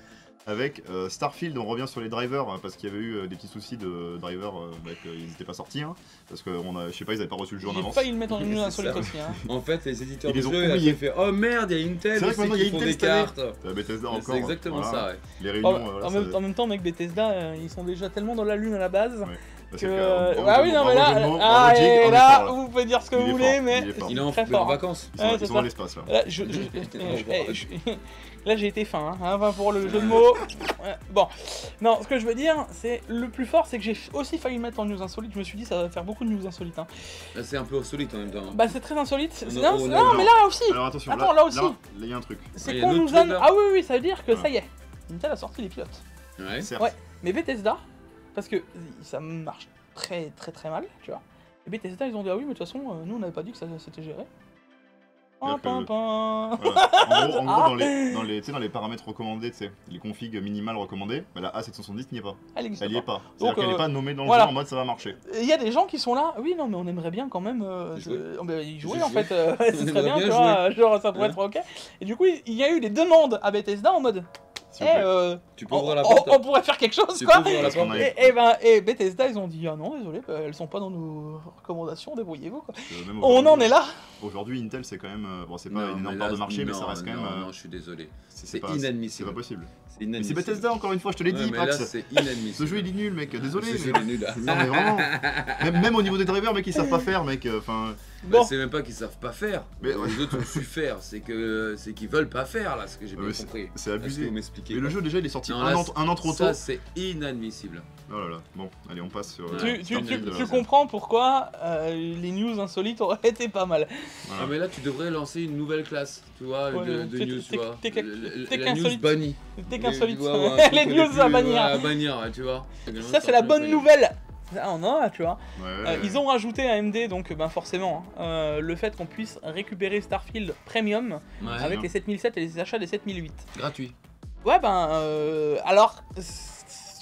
Avec Starfield, on revient sur les drivers parce qu'il y avait eu des petits soucis de drivers, qu'ils n'étaient pas sortis, hein, parce que je sais pas, ils avaient pas reçu le jeu en j'ai avance. failli le mettre en une C'est insolite ça. aussi. Hein. En fait, les éditeurs Ils de les ont jeux, oubliés. ils ont fait oh merde, il y a Intel C'est vrai que aussi maintenant, il y a qui font Intel des cette année. cartes. Bethesda encore. C'est exactement voilà. ça, ouais. Les Oh, réunions, voilà, en même temps, mec, Bethesda, ils sont déjà tellement dans la lune à la base. Ouais. Que... bravo, Ah oui, non, mais là, bravo, ah, Jig, et on est là, fort, là. vous pouvez dire ce que Il vous est voulez, fort, mais il est fort. Il est en Très fort, hein. vacances. Ils sont, Ouais, ils c'est sont ça. dans l'espace là. Là, là, j'ai été fin, hein, enfin, pour le jeu de mots. Ouais, bon, non, ce que je veux dire, c'est le plus fort, c'est que j'ai aussi failli le mettre en news insolite. Je me suis dit, ça va faire beaucoup de news insolites. Hein. Là, c'est un peu insolite en même temps. Bah, c'est très insolite. Non, Non, oh, non, non. mais là aussi, Alors attention, Attends, là aussi. il y a un truc. c'est il y a qu'on un autre nous truc, a. là. Ah oui, oui, ça veut dire que Ouais. ça y est, Intel a sorti les pilotes. Ouais. Certes. Ouais. Mais Bethesda, parce que ça marche très très très mal, tu vois. Et Bethesda, ils ont dit, ah oui, mais de toute façon, nous, on n'avait pas dit que ça s'était géré. C'est-à-dire que- Pin. Voilà. En gros, Ah. dans les paramètres recommandés, tu sais, les configs minimales recommandées, bah, la A770 n'y est pas. Elle existe Elle y est pas. pas. C'est-à-dire Donc, qu'elle n'est pas nommée dans le voilà. jeu en mode ça va marcher. Il y a des gens qui sont là, oui, non, mais on aimerait bien quand même y jouer en Jouer. fait, ce serait bien, bien tu vois, genre ça pourrait Ouais. être ok. Et du coup, il y a eu des demandes à Bethesda en mode, S'il vous plaît. Tu peux ouvrir la porte. on pourrait faire quelque chose Tu quoi. peux ouvrir la Parce qu'on porte. a- Et Bethesda, ils ont dit, ah non, désolé, elles sont pas dans nos recommandations, débrouillez-vous quoi. Même On en aujourd'hui- est là. Aujourd'hui, Intel, c'est quand même. Bon, c'est pas Non, une mais énorme là, part de marché, mais ça non, reste quand même. Non, non, je suis désolé. C'est pas- inadmissible. C'est pas possible. C'est Mais inadmissible. c'est Bethesda, encore une fois, je te l'ai Ouais, dit, mais là, Pax. c'est inadmissible. Ce jeu il est nul, mec. Désolé. Ce jeu mais- il est nul. Non, mais vraiment. Même au niveau des drivers, mec, ils savent pas faire, mec. Enfin. Bon, C'est même pas qu'ils savent pas faire. Mais ouais. Les autres ont su faire. C'est qu'ils veulent pas faire là, ce que j'ai bien Ouais, compris. C'est Est-ce que abusé. vous m'expliquez Mais le jeu, déjà, il est sorti Non, un là, an trop tôt. Ça, c'est inadmissible. Oh là là. Bon, allez, on passe sur. tu Starfield, tu comprends pourquoi les news insolites auraient été pas mal. Voilà. Ah, mais là, tu devrais lancer une nouvelle classe, tu vois, Ouais, de t'es- news, t'es- tu vois. t'es La news insolite. bannie. T'es qu'insolite. Tu vois, ou un truc Les de news plus, à bannir. À bannir, tu vois. Ça, c'est la bonne nouvelle. Ah, on en a, tu vois. Ouais, Ils ont rajouté à AMD, donc ben forcément, le fait qu'on puisse récupérer Starfield Premium Ouais, avec non. les 7007 et les achats des 7008. gratuit. Ouais, ben, alors,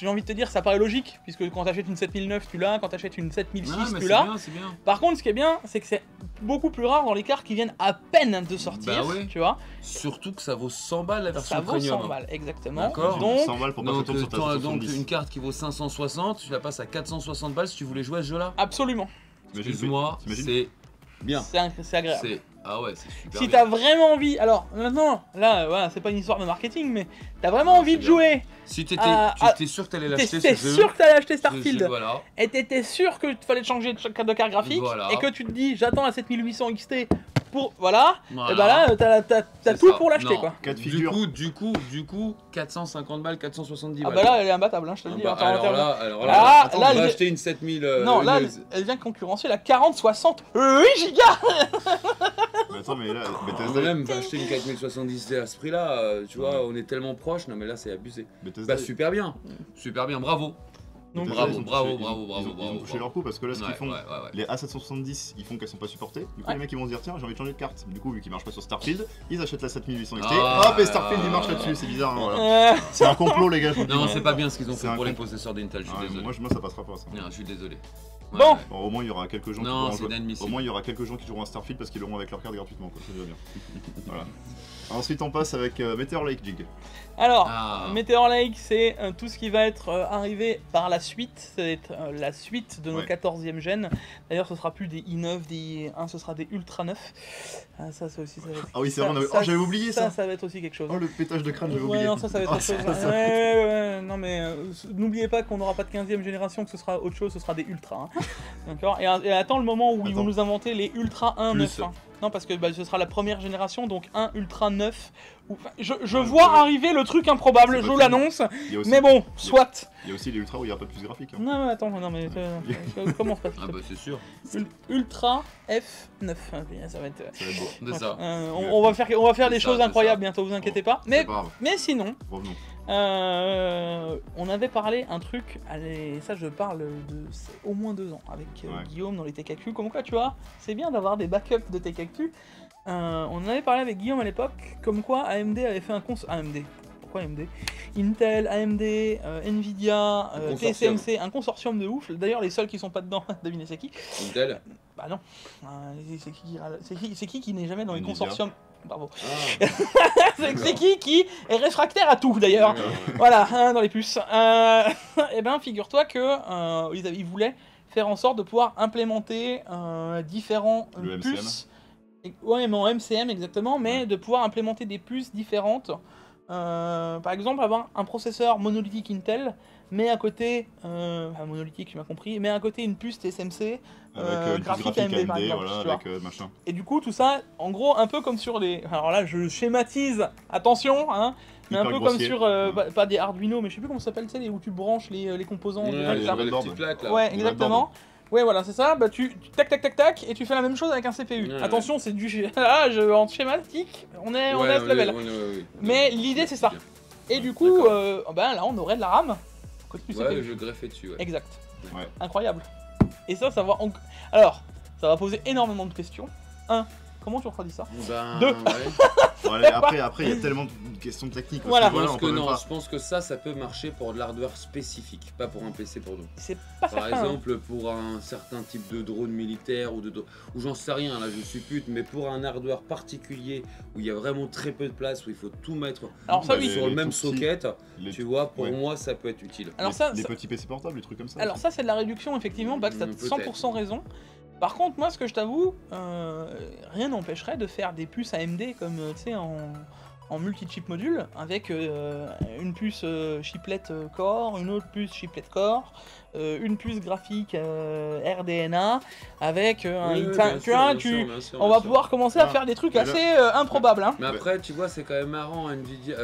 j'ai envie de te dire, ça paraît logique, puisque quand t'achètes une 7009, tu l'as, quand t'achètes une 7006, Ah, mais tu c'est l'as. bien, c'est bien. Par contre, ce qui est bien, c'est que c'est beaucoup plus rare dans les cartes qui viennent à peine de sortir, Bah ouais. tu vois. Surtout que ça vaut 100 balles la version Ça vaut premium. 100 balles, exactement. D'accord. Donc, 100 balles pour passer Donc, ton sur ta donc 70. une carte qui vaut 560, tu la passes à 460 balles si tu voulais jouer à ce jeu-là. absolument, T'imagines- Excuse-moi, t'imagines- c'est bien. c'est agréable. Ah ouais, c'est super. Si bien. t'as vraiment envie, alors maintenant, là, voilà, c'est pas une histoire de marketing, mais t'as vraiment Non, envie c'est de bien. jouer, Si t'étais Ah, sûr que t'allais l'acheter t'étais ce jeu. sûr que t'allais acheter ce Starfield, jeu, voilà. et t'étais sûr que fallait changer de carte graphique, Voilà. et que tu te dis, j'attends la 7800 XT pour voilà, Voilà. et bah là t'as C'est tout ça. pour l'acheter Non. quoi. Cas de figure. Du coup, 450 balles, 470 Ah balles. bah là elle est imbattable, hein, je te le dis. Bah, en termes- alors là, Ah, attends, là, on va elle- acheter une 7000. Non, là elle vient concurrencer la 4060 8 gigas. Mais attends, mais là, on Bethesda, même va acheter une 4070 à ce prix-là, tu vois, Ouais. on est tellement proche, non mais là c'est abusé. Bethesda, Bah super bien, bravo. Donc, Bethesda, bravo, ils ont bravo, touché- bravo, ils ont- bravo, Ils ont bravo, touché bravo. leur coup parce que là, ce qu'ils Ouais, font, ouais. les A770, ils font qu'elles sont pas supportées. Du coup, Ouais. les mecs ils vont se dire, tiens, j'ai envie de changer de carte. Du coup, vu qu'ils marchent pas sur Starfield, ils achètent la 7800 XT. Ah, Hop, et Starfield il marche là-dessus, c'est bizarre. Hein, voilà. C'est un complot, les gars. je vous le dis. Non, c'est pas bien ce qu'ils ont C'est fait un pour les con- possesseurs d'Intel, je suis Ah, désolé. moi, ça passera pas ça. Non, je suis désolé. Bon. Ouais. Bon, au moins, il y aura quelques gens qui Non, pourront c'est jouer. inadmissible. Au moins, il y aura quelques gens qui joueront à Starfield parce qu'ils l'auront avec leur carte gratuitement. Quoi. C'est déjà bien. Voilà. Ensuite, on passe avec Meteor Lake Jig. Alors, Ah. Meteor Lake, c'est tout ce qui va être arrivé par la suite. C'est la suite de nos Ouais. 14e gènes. D'ailleurs, ce sera plus des i9, des i1, ce sera des Ultra 9. Ah, ça aussi, ça va être... Ah oui, c'est vrai, oh, j'avais oublié ça. Ça va être aussi quelque chose. Oh, le pétage de crâne, j'avais Ouais, oublié. non, ça va être Oh, autre chose. ça- Ouais, non, mais n'oubliez pas qu'on n'aura pas de 15e génération, que ce sera autre chose, ce sera des Ultra. Hein. D'accord, et attends le moment où ils vont Attends. nous inventer les Ultra 1 Plus. 9. Hein. Non, parce que bah, ce sera la première génération, donc un Ultra 9. Enfin, je Ouais, vois ouais. arriver le truc improbable, C'est je pas vous fini. l'annonce. Il y a aussi, Mais bon, soit. il y a aussi les ultras où il n'y a pas de plus graphique. Hein. Non, mais attends, non, mais commence pas. Ah bah c'est sûr, Ultra F9. hein, ça va être. Ça va être beau. c'est ça. On va faire des C'est ça, choses c'est incroyables ça. bientôt, vous inquiétez Bon, pas. c'est Mais, pas grave. mais sinon, Revenons. on avait parlé un truc, allez, ça je parle de c'est au moins 2 ans avec Ouais. Guillaume dans les Tech Actu. Comme quoi, tu vois, c'est bien d'avoir des backups de Tech Actu. On en avait parlé avec Guillaume à l'époque, comme quoi AMD avait fait un AMD. Pourquoi AMD? Intel, AMD, Nvidia, consortium. TSMC, un consortium de ouf. D'ailleurs, les seuls qui sont pas dedans, devinez c'est qui? Intel. Bah non. C'est qui n'est jamais dans les Nvidia. consortiums? Bravo. Ah. C'est qui est réfractaire à tout d'ailleurs. Voilà, hein, dans les puces. Et ben, figure-toi que ils voulaient faire en sorte de pouvoir implémenter différents Le MCM. puces. Ouais, mais en MCM exactement, mais de pouvoir implémenter des puces différentes. Par exemple, avoir un processeur monolithique Intel, mais à côté, enfin, monolithique, tu m'as compris, mais à côté une puce TSMC, Avec une graphique graphique AMD, par AMD, exemple, voilà, tu vois. avec machin. Et du coup, tout ça, en gros, un peu comme sur les. Alors là, je schématise, attention, hein, mais un Hyper peu grossier. comme sur. Pas des Arduino, mais je sais plus comment ça s'appelle, tu sais, où tu branches les composants. Ouais, directs, les là. les breadboards. petites plaques là. Ouais, les exactement. Ouais, voilà, c'est ça. Bah, tu tac, tac, tac, tac, et tu fais la même chose avec un CPU. Ouais, Attention, c'est du. Ah, en schématique, on est à ce level. Mais l'idée, c'est ça. Et du coup, ben là, on aurait de la RAM. Côté du Ouais, CPU. le jeu greffé dessus, ouais. Exact. Ouais. Incroyable. Et ça va. Alors, ça va poser énormément de questions. 1. Comment tu refroidis ça? Ben, Deux. ouais. Bon, allez, après, il y a tellement de questions techniques. aussi, Voilà. Je pense on que peut même non, pas- je pense que ça peut marcher pour de l'hardware spécifique, pas pour un PC pour nous. C'est pas Par certain. hein. exemple, pour un certain type de drone militaire ou ou j'en sais rien, là je suis pute, mais pour un hardware particulier où il y a vraiment très peu de place, où il faut tout mettre Alors ça, Bah, oui. sur le les même tout petits, socket, les- tu vois, pour ouais. moi ça peut être utile. Alors les, ça, les ça- petits PC portables, des trucs comme ça. alors aussi. ça, c'est de la réduction, effectivement. Bax, t'as Peut-être. 100% raison. Par contre, moi, ce que je t'avoue, rien n'empêcherait de faire des puces AMD comme, tu sais, en multi-chip module, avec une puce chiplet Core, une autre puce chiplet Core, une puce graphique RDNA, avec un... Oui, oui, enfin, bien tu sûr, vois, bien sûr, bien sûr, on bien va sûr. pouvoir commencer à Ah, faire des trucs mais assez improbables. Hein. Mais après, tu vois, c'est quand même marrant, Nvidia,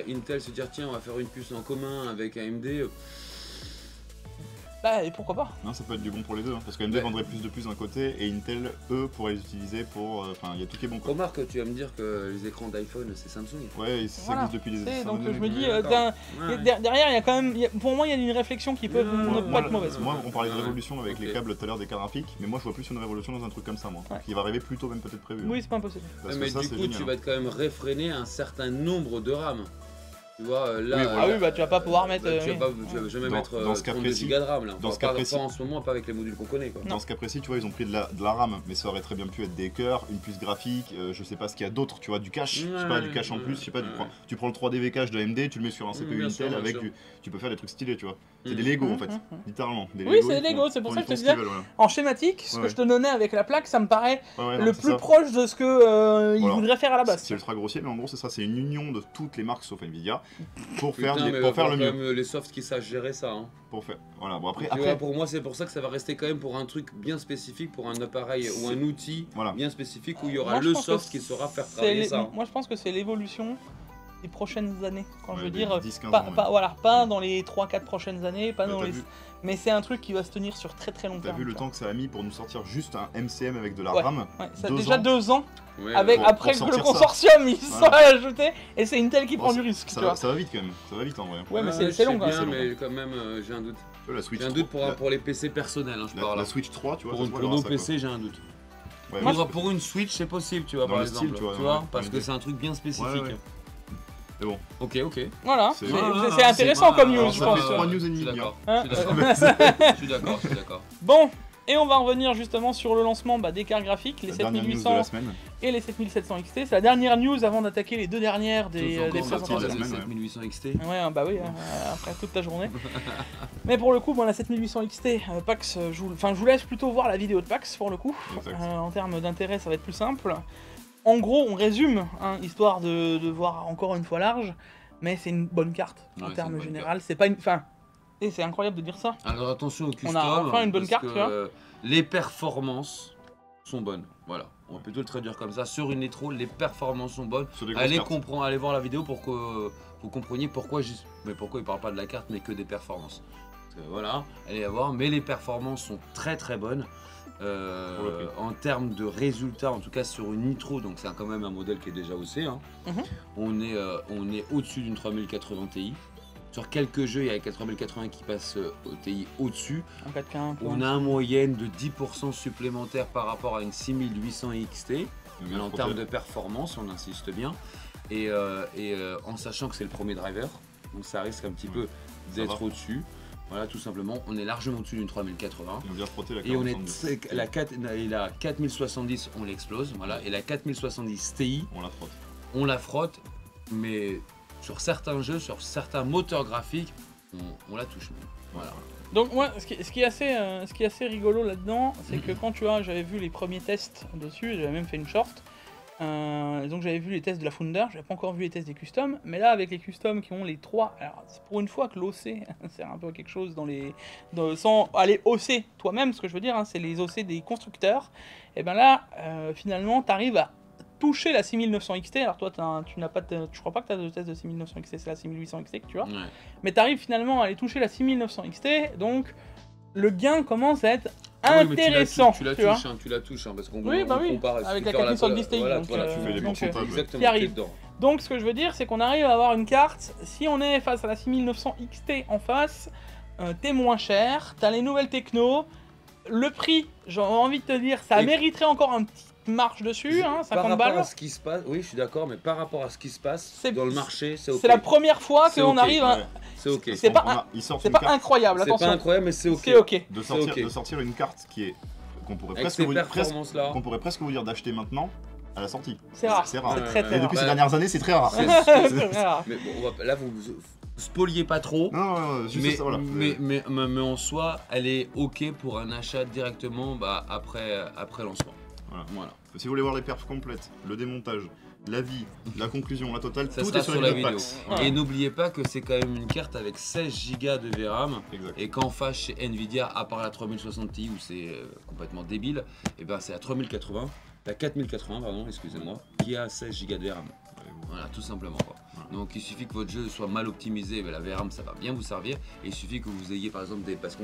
Intel se dire tiens, on va faire une puce en commun avec AMD. Bah, et pourquoi pas? Non, ça peut être du bon pour les deux, hein, parce que AMD Ouais. vendrait plus de puces d'un côté et Intel, eux, pourraient les utiliser pour. Enfin, il y a tout qui est bon quoi. Remarque, tu vas me dire que les écrans d'iPhone c'est Samsung. Ouais, et ça Voilà. existe depuis des Tu sais, années. donc je me dis, d'accord. Ouais. derrière, il y a quand même, pour moi, il y a une réflexion qui peut Ouais, ne ouais, pas être mauvaise. Moi, on parlait de Ouais. révolution avec les Ok. câbles tout à l'heure des cartes graphiques, mais moi je vois plus une révolution dans un truc comme ça, moi. Ouais. Qui va arriver plus tôt, même peut-être prévu. Oui, c'est pas impossible. Parce Ouais, mais que ça, du c'est coup, génial. tu vas être quand même réfréné à un certain nombre de RAM. Tu vois, là. Oui, Ah voilà. oui, bah tu vas pas pouvoir mettre. tu vas vas jamais Dans- mettre dans ce cas 32 précis- gigas de RAM là. dans Enfin, ce cas pas précis- en ce moment, pas avec les modules qu'on connaît quoi. Dans ce cas précis, tu vois, ils ont pris de la RAM, mais ça aurait très bien pu être des cœurs, une puce graphique, je sais pas ce qu'il y a d'autre, tu vois, du cache, je sais pas, du cache en plus, je sais pas, ouais. tu prends le 3DV cache de AMD, tu le mets sur un CPU bien sûr, Intel bien avec sûr. tu peux faire des trucs stylés, tu vois. C'est Mm. des Lego en Mhm, fait, mhm. littéralement. Des Oui, c'est ils des font- Lego, c'est pour ils ça que font je te ce qu'ils disais. veulent, En schématique, ce Ouais. que je te donnais avec la plaque, ça me paraît voilà. Ouais, non, le c'est plus ça. proche de ce que ils Voilà. voudraient faire à la base. C'est ultra grossier, mais en gros, c'est ça, c'est une union de toutes les marques sauf Nvidia pour faire, Putain, mais pour faire le quand mieux. même les softs qui savent gérer ça. Hein. Pour faire. Voilà, bon après. Tu vois, pour moi, c'est pour ça que ça va rester quand même pour un truc bien spécifique, pour un appareil ou un outil Voilà. bien spécifique où il y aura Moi, je le pense soft que qui saura faire c'est travailler les- ça. Moi, je pense que c'est l'évolution des prochaines années. Quand je Ouais, veux des dire, 10-15 pas, ans, ouais. pas- voilà, pas dans les 3-4 prochaines années, pas Bah, dans t'as les... vu- Mais c'est un truc qui va se tenir sur très long T'as terme. vu le tu temps que ça a mis pour nous sortir juste un MCM avec de la Ouais. RAM? vois. Ouais, ça, 2 déjà ans. 2 ans, Ouais, avec, pour après que le sortir ça. consortium ils Voilà. sont ajoutés, et c'est Intel qui Bon, prend ça- du risque, tu Ça, vois. ça va vite quand même, ça va vite en vrai. Ouais, mais je c'est sais long quand bien, même. mais quand même, j'ai un doute. Tu vois, la Switch J'ai un 3, doute pour les PC personnels, hein, je parle. la là. Switch 3, tu vois, Pour, ça se pour voit, nos ça, quoi. PC, j'ai un doute. Ouais, Moi, ouais, Pour une Switch, c'est possible, tu vois, Dans par le style, exemple. tu vois, parce que ouais. c'est un truc bien spécifique. Ouais, ouais. Mais bon. Ok, ok. Voilà, C'est- c'est intéressant comme news, alors, je ça pense. fait tu vois. 3 news et Je suis demi. d'accord. Hein Je suis d'accord, je suis d'accord. Bon, et on va revenir justement sur le lancement des cartes graphiques, les La dernière news de 7800 la semaine. et les 7700 XT. C'est la dernière news avant d'attaquer les deux dernières des Toujours encore présentations. la la semaine, ouais. 7800 XT. Ouais, bah oui, après toute ta journée. Mais pour le coup, bon, la 7800 XT, Pax, je vous laisse plutôt voir la vidéo de Pax pour le coup. Exact. En termes d'intérêt, ça va être plus simple. En gros, on résume, hein, histoire de voir encore une fois large, mais c'est une bonne carte Ouais, en c'est termes une bonne général. C'est pas une. Enfin, et c'est incroyable de dire ça. Alors attention au custom. enfin une bonne parce carte, que, tu vois. les performances sont bonnes. Voilà, on va plutôt le traduire comme ça. Sur une Nitro, les performances sont bonnes. Sur des grosses Allez, cartes. allez voir la vidéo pour que vous compreniez pourquoi il parle pas de la carte mais que des performances. Parce que, voilà, allez la voir, mais les performances sont très très bonnes. Pour le prix. En termes de résultats, en tout cas sur une Nitro, donc c'est quand même un modèle qui est déjà haussé. Hein. Mhm. On est au-dessus d'une 3080 Ti. Sur quelques jeux, il y a la 4080 qui passe au TI au-dessus. En 4K, On a une moyenne de 10% supplémentaire par rapport à une 6800 XT. Bien En frotté. termes de performance, on insiste bien. Et en sachant que c'est le premier driver, donc ça risque un petit peu d'être va. au-dessus. Voilà, tout simplement, on est largement au-dessus d'une 3080. Ils ont bien frotté la Et on est 4070. la 4070, on l'explose, voilà. Et la 4070 Ti, On la frotte. on la frotte, mais sur certains jeux, sur certains moteurs graphiques, on la touche. Voilà. Donc moi, ce qui est assez rigolo là-dedans, c'est que quand tu vois, j'avais vu les premiers tests dessus, j'avais même fait une short. Donc j'avais vu les tests de la Founder, j'avais pas encore vu les tests des customs, mais là avec les customs qui ont les trois, alors c'est pour une fois que l'OC c'est un peu quelque chose sans aller OC toi-même, ce que je veux dire, hein, c'est les OC des constructeurs, et ben là finalement t'arrives à toucher la 6900 XT, alors toi tu n'as pas je crois pas que tu as de test de 6900 XT, c'est la 6800 XT que tu as, Ouais. mais t'arrives finalement à aller toucher la 6900 XT, donc le gain commence à être Ah oui, mais intéressant, tu la vois. touches, tu la touches, hein, parce qu'on Oui, bah on oui, compare avec tu la fais 4070 Ti, voilà, donc, voilà, tu euh, fais les donc, bons comptables, qui exactement, arrive. qui est dedans. Donc ce que je veux dire, c'est qu'on arrive à avoir une carte, si on est face à la 6900 XT en face, t'es moins cher, t'as les nouvelles techno, le prix, j'ai envie de te dire, ça Et- mériterait encore un petit marge dessus, hein, Par 50 rapport balles. à ce qui se passe, oui, je suis d'accord, mais par rapport à ce qui se passe C'est- dans le marché, c'est ok. C'est la première fois C'est qu'on ok, arrive à... Ouais. C'est ok. C'est pas On a- ils sortent C'est une pas carte incroyable, C'est pas attention. incroyable, mais c'est ok. C'est ok. de sortir, ok. de sortir une carte qui est qu'on pourrait Avec presque ces vous dire performances-là. qu'on pourrait presque vous dire d'acheter maintenant à la sortie. C'est rare. C'est rare. C'est très Ouais, très Et rare. depuis Bah, ces dernières années, c'est très rare. c'est- C'est très rare. Mais bon, là, vous spoliez pas trop. Non, non, juste Mais, ça, voilà. mais en soi, elle est ok pour un achat directement après lancement. Voilà. Si vous voulez voir les perfs complètes, le démontage, la vie, la conclusion, la totale, Ça tout sera est sur sur les la vidéos vidéo. Pax. Voilà. Et n'oubliez pas que c'est quand même une carte avec 16 Go de VRAM. Exact. Et qu'en face chez Nvidia, à part la 3060 Ti où c'est complètement débile, et ben c'est la 3080, la 4080 pardon, excusez-moi, qui a 16 Go de VRAM. Voilà, tout simplement. Quoi. Voilà. Donc il suffit que votre jeu soit mal optimisé, mais la VRAM ça va bien vous servir. Et il suffit que vous ayez par exemple parce qu'on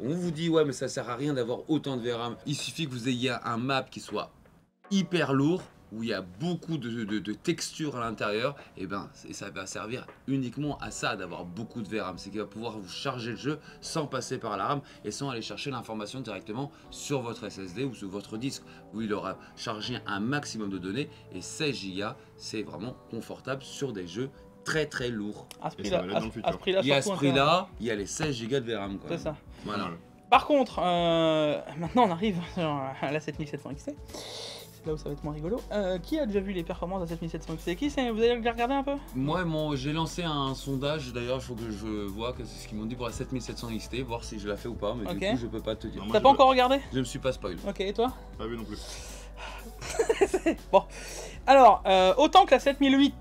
vous dit ouais mais ça sert à rien d'avoir autant de VRAM. Il suffit que vous ayez un map qui soit hyper lourd, où il y a beaucoup de textures à l'intérieur, et ben ça va servir uniquement à ça d'avoir beaucoup de VRAM. C'est qu'il va pouvoir vous charger le jeu sans passer par la RAM et sans aller chercher l'information directement sur votre SSD ou sur votre disque, où il aura chargé un maximum de données, et 16 Go c'est vraiment confortable sur des jeux très très lourds. À ce Et ça prix-là, va l'être dans le futur. à ce prix-là, Et à ce surtout, prix-là, il y a les 16 Go de VRAM. Quoi. C'est ça. Voilà. Par contre, maintenant on arrive à la 7700 XT. C'est là où ça va être moins rigolo. Qui a déjà vu les performances de la 7700 XT? Vous avez regardé un peu? Moi, j'ai lancé un sondage, d'ailleurs, il faut que je vois que c'est ce qu'ils m'ont dit pour la 7700 XT, voir si je la fais ou pas, mais Ok. du coup, je peux pas te dire. Non, moi, T'as je pas veux- encore regardé? Je me suis pas spoil. Ok, et toi? Pas vu non plus. Bon. Alors, autant que la 7008.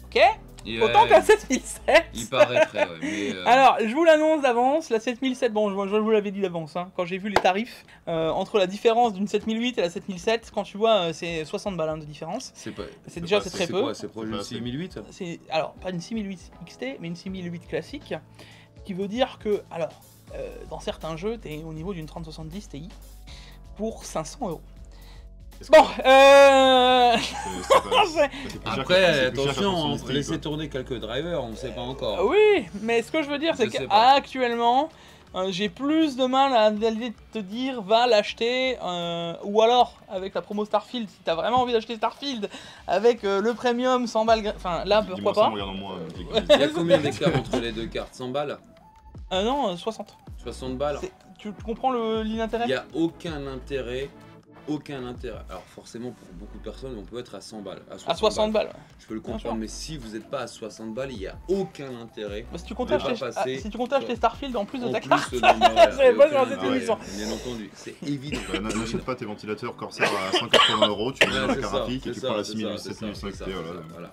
Ok. Yeah, autant que la 7007. il paraîtrait, ouais, mais Alors, je vous l'annonce d'avance, la 7007, bon, je vous l'avais dit d'avance, hein, quand j'ai vu les tarifs, entre la différence d'une 7008 et la 7007, quand tu vois, c'est 60 balles hein, de différence. c'est pas. C'est déjà, c'est très peu. Quoi, c'est proche d'une 6008. Alors, pas une 6008 XT, mais une 6008 classique, qui veut dire que, alors, dans certains jeux, t'es au niveau d'une 3070 Ti pour 500 €. Bon, Après, attention, laissez tourner quelques drivers, on ne sait pas encore. Oui, mais ce que je veux dire, c'est qu'actuellement, j'ai plus de mal à aller te dire va l'acheter, ou alors avec la promo Starfield, si t'as vraiment envie d'acheter Starfield, avec le premium 100 balles, enfin là pourquoi pas. Il y a combien d'écart entre les deux cartes? 100 balles? Non, 60. 60 balles. Tu comprends l'intérêt? Il n'y a aucun intérêt. Aucun intérêt. Alors forcément pour beaucoup de personnes on peut être à 100 balles. À 60 balles. Je peux le comprendre, mais si vous n'êtes pas à 60 balles, il n'y a aucun intérêt. Bah, si tu comptes acheter Starfield en plus de ta carte, j'avais pas sur cette émission. Bien entendu, c'est évident. N'achète pas tes ventilateurs Corsair à 180 €, tu mets la carapique et tu prends la 7005 XT. Voilà.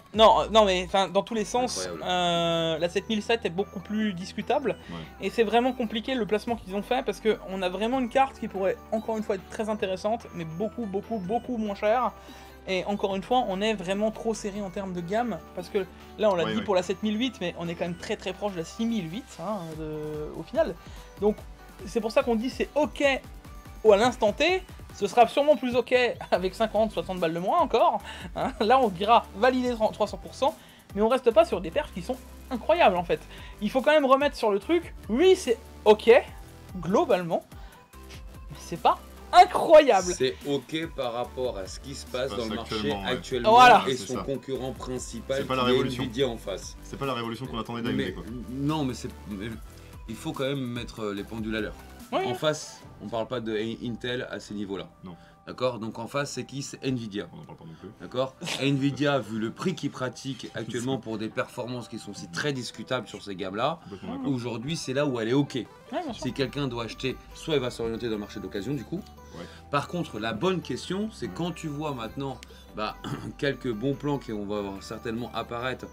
Non mais dans tous les sens, la 7007 est beaucoup plus discutable. Et c'est vraiment compliqué le placement qu'ils ont fait parce qu'on a vraiment une carte qui pourrait encore une fois être très intéressante, mais beaucoup moins cher. Et encore une fois, on est vraiment trop serré en termes de gamme, parce que là on l'a dit pour la 7008, mais on est quand même très proche de la 6008 hein, au final. Donc c'est pour ça qu'on dit c'est ok à l'instant T, ce sera sûrement plus ok avec 50-60 balles de moins encore. Hein. Là on dira valider 300%, mais on reste pas sur des perfs qui sont incroyables en fait. Il faut quand même remettre sur le truc, oui c'est ok, globalement, mais c'est pas incroyable. C'est ok par rapport à ce qui se passe dans le marché actuellement voilà. Et son concurrent principal qui est Nvidia en face. C'est pas la révolution qu'on attendait d'AMD quoi. Non mais il faut quand même mettre les pendules à l'heure. En face, on parle pas de Intel à ces niveaux là. Non. D'accord. Donc en face c'est qui? C'est Nvidia. On en parle pas non plus. D'accord. Nvidia, vu le prix qu'ils pratiquent actuellement pour des performances qui sont aussi très discutables sur ces gammes là, aujourd'hui c'est là où elle est ok. Si quelqu'un doit acheter, soit il va s'orienter dans le marché d'occasion du coup. Par contre, la bonne question, c'est quand tu vois maintenant quelques bons plans qui vont certainement apparaître,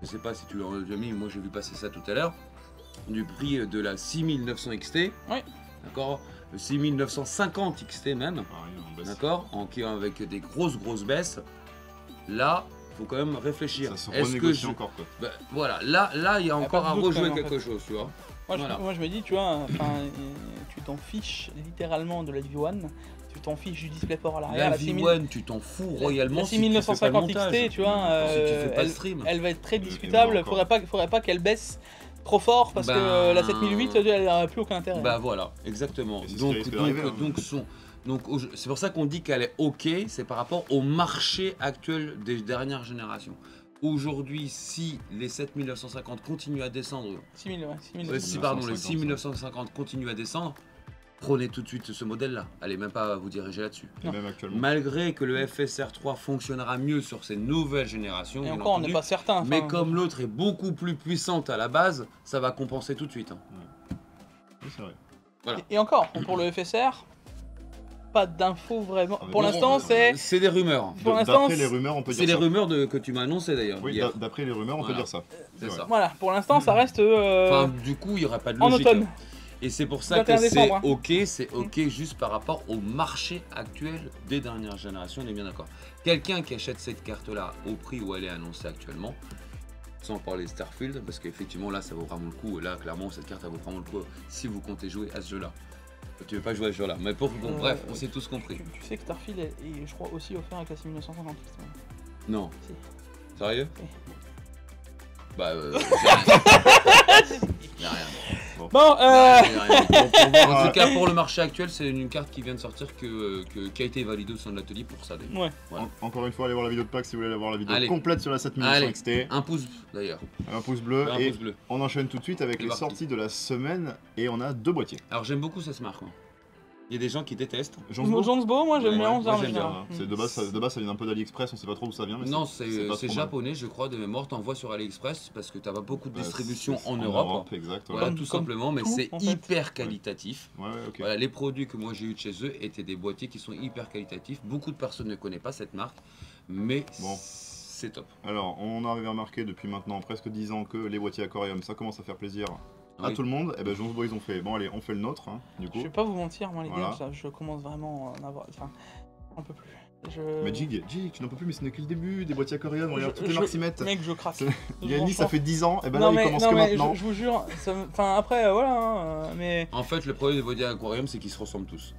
je sais pas si tu l'as déjà mis, moi j'ai vu passer ça tout à l'heure, du prix de la 6900 XT, d'accord, le 6950 XT même, d'accord, avec des grosses baisses, là, faut quand même réfléchir. Ça se renégocie encore quoi. Voilà, là il y a encore à rejouer quelque chose, tu vois. Moi je me dis, tu vois, tu t'en fiches littéralement de la V1, tu t'en fiches du DisplayPort à l'arrière. La V1, tu t'en fous royalement. La 6950 XT, tu vois, elle va être très discutable. Faudrait pas qu'elle baisse trop fort parce que la 7008, elle n'a plus aucun intérêt. Bah voilà, exactement. Donc c'est pour ça qu'on dit qu'elle est ok, c'est par rapport au marché actuel des dernières générations. Aujourd'hui, si les 7950 continuent à descendre, les 6950 continuent à descendre, prenez tout de suite ce modèle-là. Allez même pas vous diriger là-dessus. Malgré que le FSR3 fonctionnera mieux sur ces nouvelles générations, et encore on n'est pas certain. Mais comme l'autre est beaucoup plus puissante à la base, ça va compenser tout de suite. Oui, c'est vrai. Voilà. Et encore, pour le FSR, pas d'infos vraiment. Pour l'instant, c'est des rumeurs. D'après les rumeurs, on peut dire ça. C'est les rumeurs que tu m'as annoncé d'ailleurs. Oui, d'après les rumeurs, on peut dire ça. C'est ça. Voilà, pour l'instant, ça reste. Enfin, du coup, il n'y aura pas de logique. En automne. Et c'est pour ça que c'est ok juste par rapport au marché actuel des dernières générations, on est bien d'accord. Quelqu'un qui achète cette carte-là au prix où elle est annoncée actuellement, sans parler de Starfield, parce qu'effectivement là ça vaut vraiment le coup, là clairement cette carte elle vaut vraiment le coup si vous comptez jouer à ce jeu-là. Tu veux pas jouer à ce jeu-là, mais bref, on s'est tous compris. Tu sais que Starfield est, je crois, aussi offert avec la 6950. Non. Si. Sérieux? Oui. Bah y a rien. Bon, en tout cas pour le marché actuel, c'est une carte qui vient de sortir qui a été validée au sein de l'atelier pour ça. Ouais. Voilà. Encore une fois, allez voir la vidéo de pack si vous voulez voir la vidéo complète sur la 7900 XT. Un pouce d'ailleurs. Un pouce bleu. On enchaîne tout de suite avec les sorties de la semaine et on a 2 boîtiers. Alors j'aime beaucoup cette marque. Il y a des gens qui détestent. Jonesbo, moi j'aime bien. De base, ça vient un peu d'AliExpress, on sait pas trop où ça vient. Mais non, c'est japonais, je crois, de mémoire. T'envoies sur AliExpress parce que t'as pas beaucoup de distribution en Europe. Exact. Voilà, tout simplement, mais c'est hyper qualitatif. Voilà, les produits que moi j'ai eu de chez eux étaient des boîtiers qui sont hyper qualitatifs. Beaucoup de personnes ne connaissent pas cette marque, mais c'est top. Alors, on arrive à remarquer depuis maintenant presque 10 ans que les boîtiers aquarium, ça commence à faire plaisir à tout le monde. Et ben, Jonesbo, ils ont fait, bon allez, on fait le nôtre, hein, du coup. Je vais pas vous mentir, moi les Voilà. gars, je commence vraiment à en avoir... Enfin, un peu plus. Mais Jig, tu n'en peux plus, mais ce n'est que le début des boîtiers aquarium, regarde toutes les marques s'y mettent. Mec, je craque. Yannis, ça fait 10 ans, et ben non, là, il commence que maintenant. Je vous jure, enfin après, voilà, mais... En fait, le problème des boîtiers aquarium, c'est qu'ils se ressemblent tous.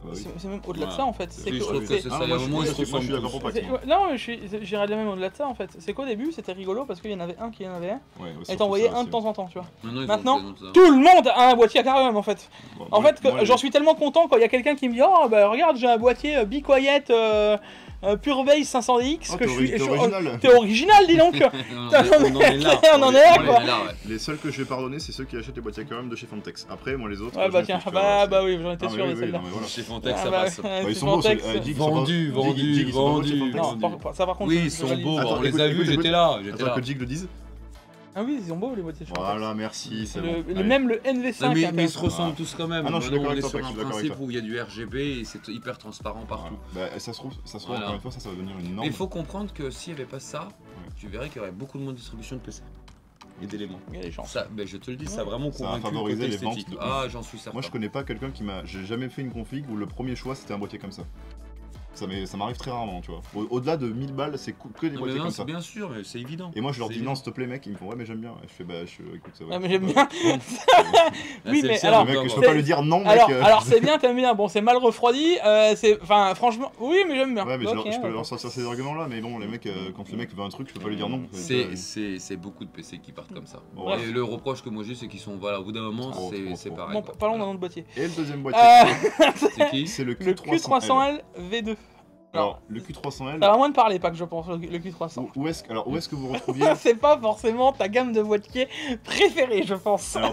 Bah oui. C'est même au-delà de ça en fait. Oui, je trouve que c'est ça. Ah, Il y a moi, un moment, ils se je suis ressemblent d'accord tous. pour Pax. moi. Non, mais j'irais même au-delà de ça en fait. C'est qu'au début c'était rigolo parce qu'il y en avait un qui en avait un Ouais, et t'en voyais un de temps en temps, tu vois. Maintenant, ils ont- tout le monde a un boîtier aquarium en fait. Bon, En moi, fait, j'en suis tellement content quand il y a quelqu'un qui me dit oh bah regarde j'ai un boîtier Be Quiet Pure Base 500DX Oh, que je suis. t'es original. T'es original, dis donc. On en est là. On en est là, quoi. Les seuls que je vais pardonner, c'est ceux qui achètent les boîtiers aquarium de chez Fantex. Après, moi, les autres. Ouais je bah me tiens, touche, bah oui, j'en étais Ah, mais sûr de oui, celle-là. non, mais voilà. Chez Fantex, Ah ça bah, passe. Bah, ils c'est sont beaux, Fantex. Jig, ils sont pas- Vendu, Jig, vendu, ils sont pas beaux chez vendu. Fantex. Non, ça par contre. Oui, je ils sont valide. beaux, Attends, on les écoute, a vus, écoute, j'étais là. Attends que Jig le dise. Ah oui, ils sont beaux les boîtiers. je crois. Voilà, merci, c'est bon. Allez. Même le NV5. Non, mais ils se intéressant. ressemblent tous quand même. Ah non, je suis Maintenant, d'accord avec on est toi, sur je un suis d'accord avec principe toi. où il y a du RGB et c'est hyper transparent partout. Bah, ça se trouve, Voilà. encore une fois, ça va devenir une Mais norme. il faut comprendre que s'il n'y avait pas ça, tu verrais qu'il y aurait beaucoup de moins de distribution de PC et d'éléments. Il y a des chances. Ça, ben je te le dis, ça a vraiment Ça a convaincu le favorisé côté les ventes esthétique. de Ah, j'en suis certain. Moi, je connais pas quelqu'un qui m'a. J'ai jamais fait une config où le premier choix c'était un boîtier comme ça. Ça m'arrive très rarement, tu vois. Au-delà de 1000 balles, c'est que des Non, mais boîtiers non, comme c'est ça. bien sûr, mais c'est évident. Et moi, je leur C'est dis évident. non, s'il te plaît, mec. Ils me font ouais, mais j'aime bien. Et je fais bah, écoute, ça va. Ah, mais j'aime bien. Là, Oui, c'est mais le sien, alors, Le mec, encore, je peux bon. pas lui dire non, mec. Alors c'est bien, t'aimes bien. Bon, c'est mal refroidi. Enfin, franchement, oui, mais j'aime bien. Ouais, mais Ok, je peux ouais. leur sortir ces arguments-là, mais bon, les mecs, quand le mec veut un truc, je peux pas lui dire non. C'est beaucoup de PC qui partent comme ça. Bon, Bref. Et le reproche que moi j'ai, c'est qu'ils sont, voilà, au bout d'un moment, Trop, c'est trop. pareil. Bon, quoi. parlons d'un autre boîtier. Et le deuxième boîtier, C'est qui c'est le Le Q300L. Q300L V2. Alors, le Q300L, Ça va moins de parler, pas que je pense, le Q300. où est-ce que vous retrouviez C'est pas forcément ta gamme de boîtiers préférée, je pense. Alors,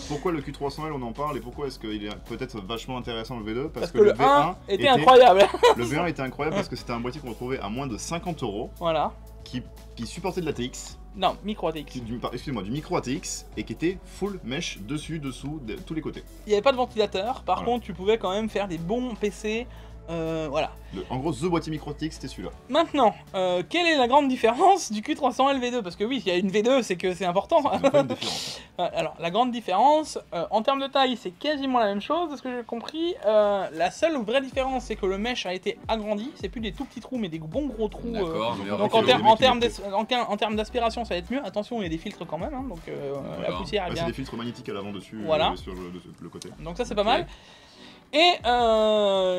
pourquoi le Q300L on en parle et pourquoi est-ce qu'il est peut-être vachement intéressant le V2 Parce que le 1 était incroyable. Le V1 était incroyable parce que c'était un boîtier qu'on retrouvait à moins de 50 €, Voilà. qui supportait de la TX, Non, micro ATX. excuse-moi, du micro ATX et qui était full mesh dessus, dessous, de tous les côtés. Il n'y avait pas de ventilateur, par Voilà. contre tu pouvais quand même faire des bons PC. Voilà. En gros, the boîtier micro ATX c'était celui-là. Maintenant, quelle est la grande différence du Q300L V2? Parce que oui, il y a une V2, c'est que c'est important. Ils ont pas une différence. Alors, la grande différence, en termes de taille, c'est quasiment la même chose, de ce que j'ai compris. La seule vraie différence, c'est que le mesh a été agrandi. C'est plus des tout petits trous, mais des bons gros trous. D'accord, mais Donc Ok, en le mec, il est termes d'aspiration, ça va être mieux. Attention, il y a des filtres quand même, hein, donc la Voilà. poussière est C'est bien. des filtres magnétiques à l'avant dessus, Voilà. sur le côté. Donc ça, c'est pas Ok. mal. Et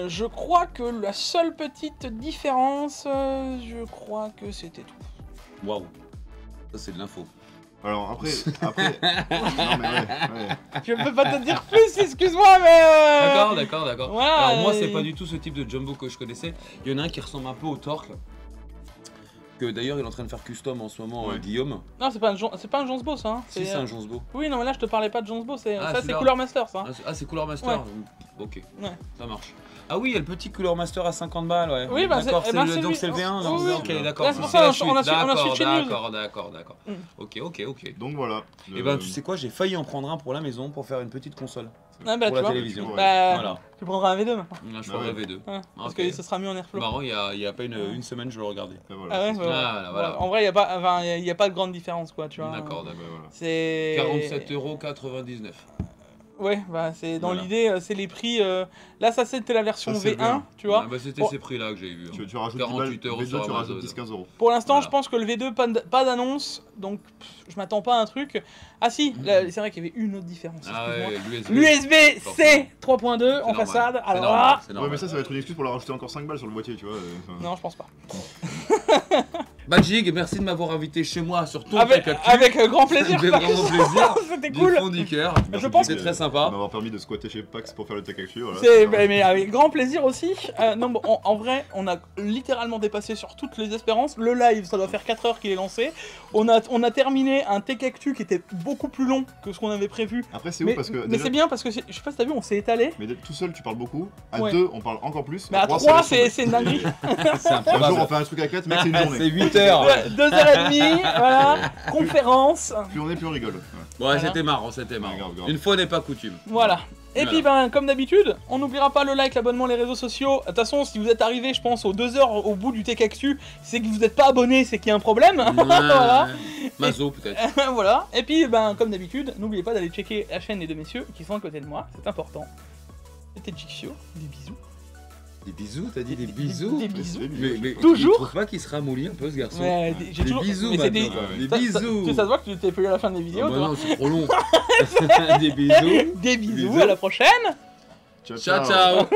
je crois que la seule petite différence, je crois que c'était tout. Waouh. Ça, c'est de l'info. Alors après, non mais ouais. Je peux pas te dire plus, excuse-moi, mais... D'accord. Voilà, Alors moi, c'est pas du tout ce type de jumbo que je connaissais. Il y en a un qui ressemble un peu au Torque. Que d'ailleurs, il est en train de faire custom en ce moment, Ouais. Guillaume. Non, c'est pas un Jonesbo, ça. Hein. Si, c'est un Jonsbo. Oui, non, mais là, je te parlais pas de Jonesbo, ça, Ah, c'est celui-là. Cooler Master, ça. Ah, c'est Cooler Master. Ok, Ouais. ça marche. Ah oui, il y a le petit Cooler Master à 50 balles, ouais. Oui, bah, d'accord, c'est- eh ben, c'est donc lui. c'est le V1. Oui, donc, oui. ok, d'accord. Là, c'est pour c'est ça, la on chute. a switché news. D'accord. Mm. Ok. Donc voilà. Et ben, tu sais quoi, j'ai failli en prendre un pour la maison pour faire une petite console. Ah, bah, pour tu la vois. télévision. Ouais. Bah, Voilà. tu prendras un V2 maintenant. Là, je Bah prendrais ouais. V2. Hein, parce Ok. que ça sera mieux en airflow. Marrant, il y a pas une semaine, je le regardais. Et voilà, Ah ouais, c'est ouais, ça. ouais. Voilà. En vrai, il n'y a pas de grande différence, quoi, tu vois. D'accord. Ouais, voilà. C'est... 47,99 €. Ouais, bah, c'est dans Voilà. l'idée, c'est les prix... Là, ça, c'était la version Ça, c'est V1, bien. tu vois. Ah bah, c'était Bon. ces prix-là que j'ai vu. hein. Tu rajoutes 10 balles, 48 € V2, sur tu rajoutes Amazon. 10-15 €. Pour l'instant, Voilà. je pense que le V2, pas d'annonce, donc je m'attends pas à un truc. Ah si, là, c'est vrai qu'il y avait une autre différence. Ah excuse-moi. ouais, l'USB. L'USB-C 3.2 en normal. façade. C'est Alors normal, là, c'est Ouais, normal. mais ça va être une excuse pour leur rajouter encore 5 balles sur le boîtier, tu vois. non, je pense pas. Magic, merci de m'avoir invité chez moi sur ton Avec, Tech Actu. avec grand plaisir. Ça me fait vraiment plaisir. C'était Du cool. fond du cœur. Je pense C'est que- très De sympa. m'avoir permis de squatter chez Pax pour faire le Tech Actu. Voilà. C'est, mais avec grand plaisir aussi. Non, bon, en vrai, on a littéralement dépassé sur toutes les espérances. Le live, ça doit faire 4 heures qu'il est lancé. On a terminé un Tech Actu qui était beaucoup plus long que ce qu'on avait prévu. Après, c'est Mais, ouf parce que. mais déjà, c'est bien parce que, je sais pas si t'as vu, on s'est étalé. Mais d'être tout seul, tu parles beaucoup. À Ouais. 2, on parle encore plus. Mais à trois, 3, laisse tomber. c'est une dinguerie. C'est Un jour, on improbable. fait un truc à 4, mec, c'est une journée. C'est 8 heures. Ouais. 2h30, voilà, conférence. Plus on est, plus on rigole. Ouais. Ouais, c'était marrant, c'était marrant. Ouais, grave. Une fois n'est pas coutume. Voilà. Et puis, ben, comme d'habitude, on n'oubliera pas le like, l'abonnement, les réseaux sociaux. De toute façon, si vous êtes arrivé, je pense, aux 2 heures au bout du Tech Actu, c'est que vous n'êtes pas abonné, c'est qu'il y a un problème. Voilà. Mazo, peut-être. Voilà. Et puis, ben, comme d'habitude, n'oubliez pas d'aller checker la chaîne des 2 messieurs qui sont à côté de moi, c'est important. C'était Jixio, des bisous. Des bisous, t'as dit des bisous? Des bisous. Mais Toujours. tu trouves pas qu'il se ramollit un peu ce garçon? Ouais, j'ai des toujours... bisous mais c'est maintenant. des... Des bisous. Ça se voit que tu t'es payé à la fin des vidéos, Ah bah toi. non, c'est trop long. Des bisous. Des bisous, Bisous. à la prochaine. Ciao, Ciao, ciao.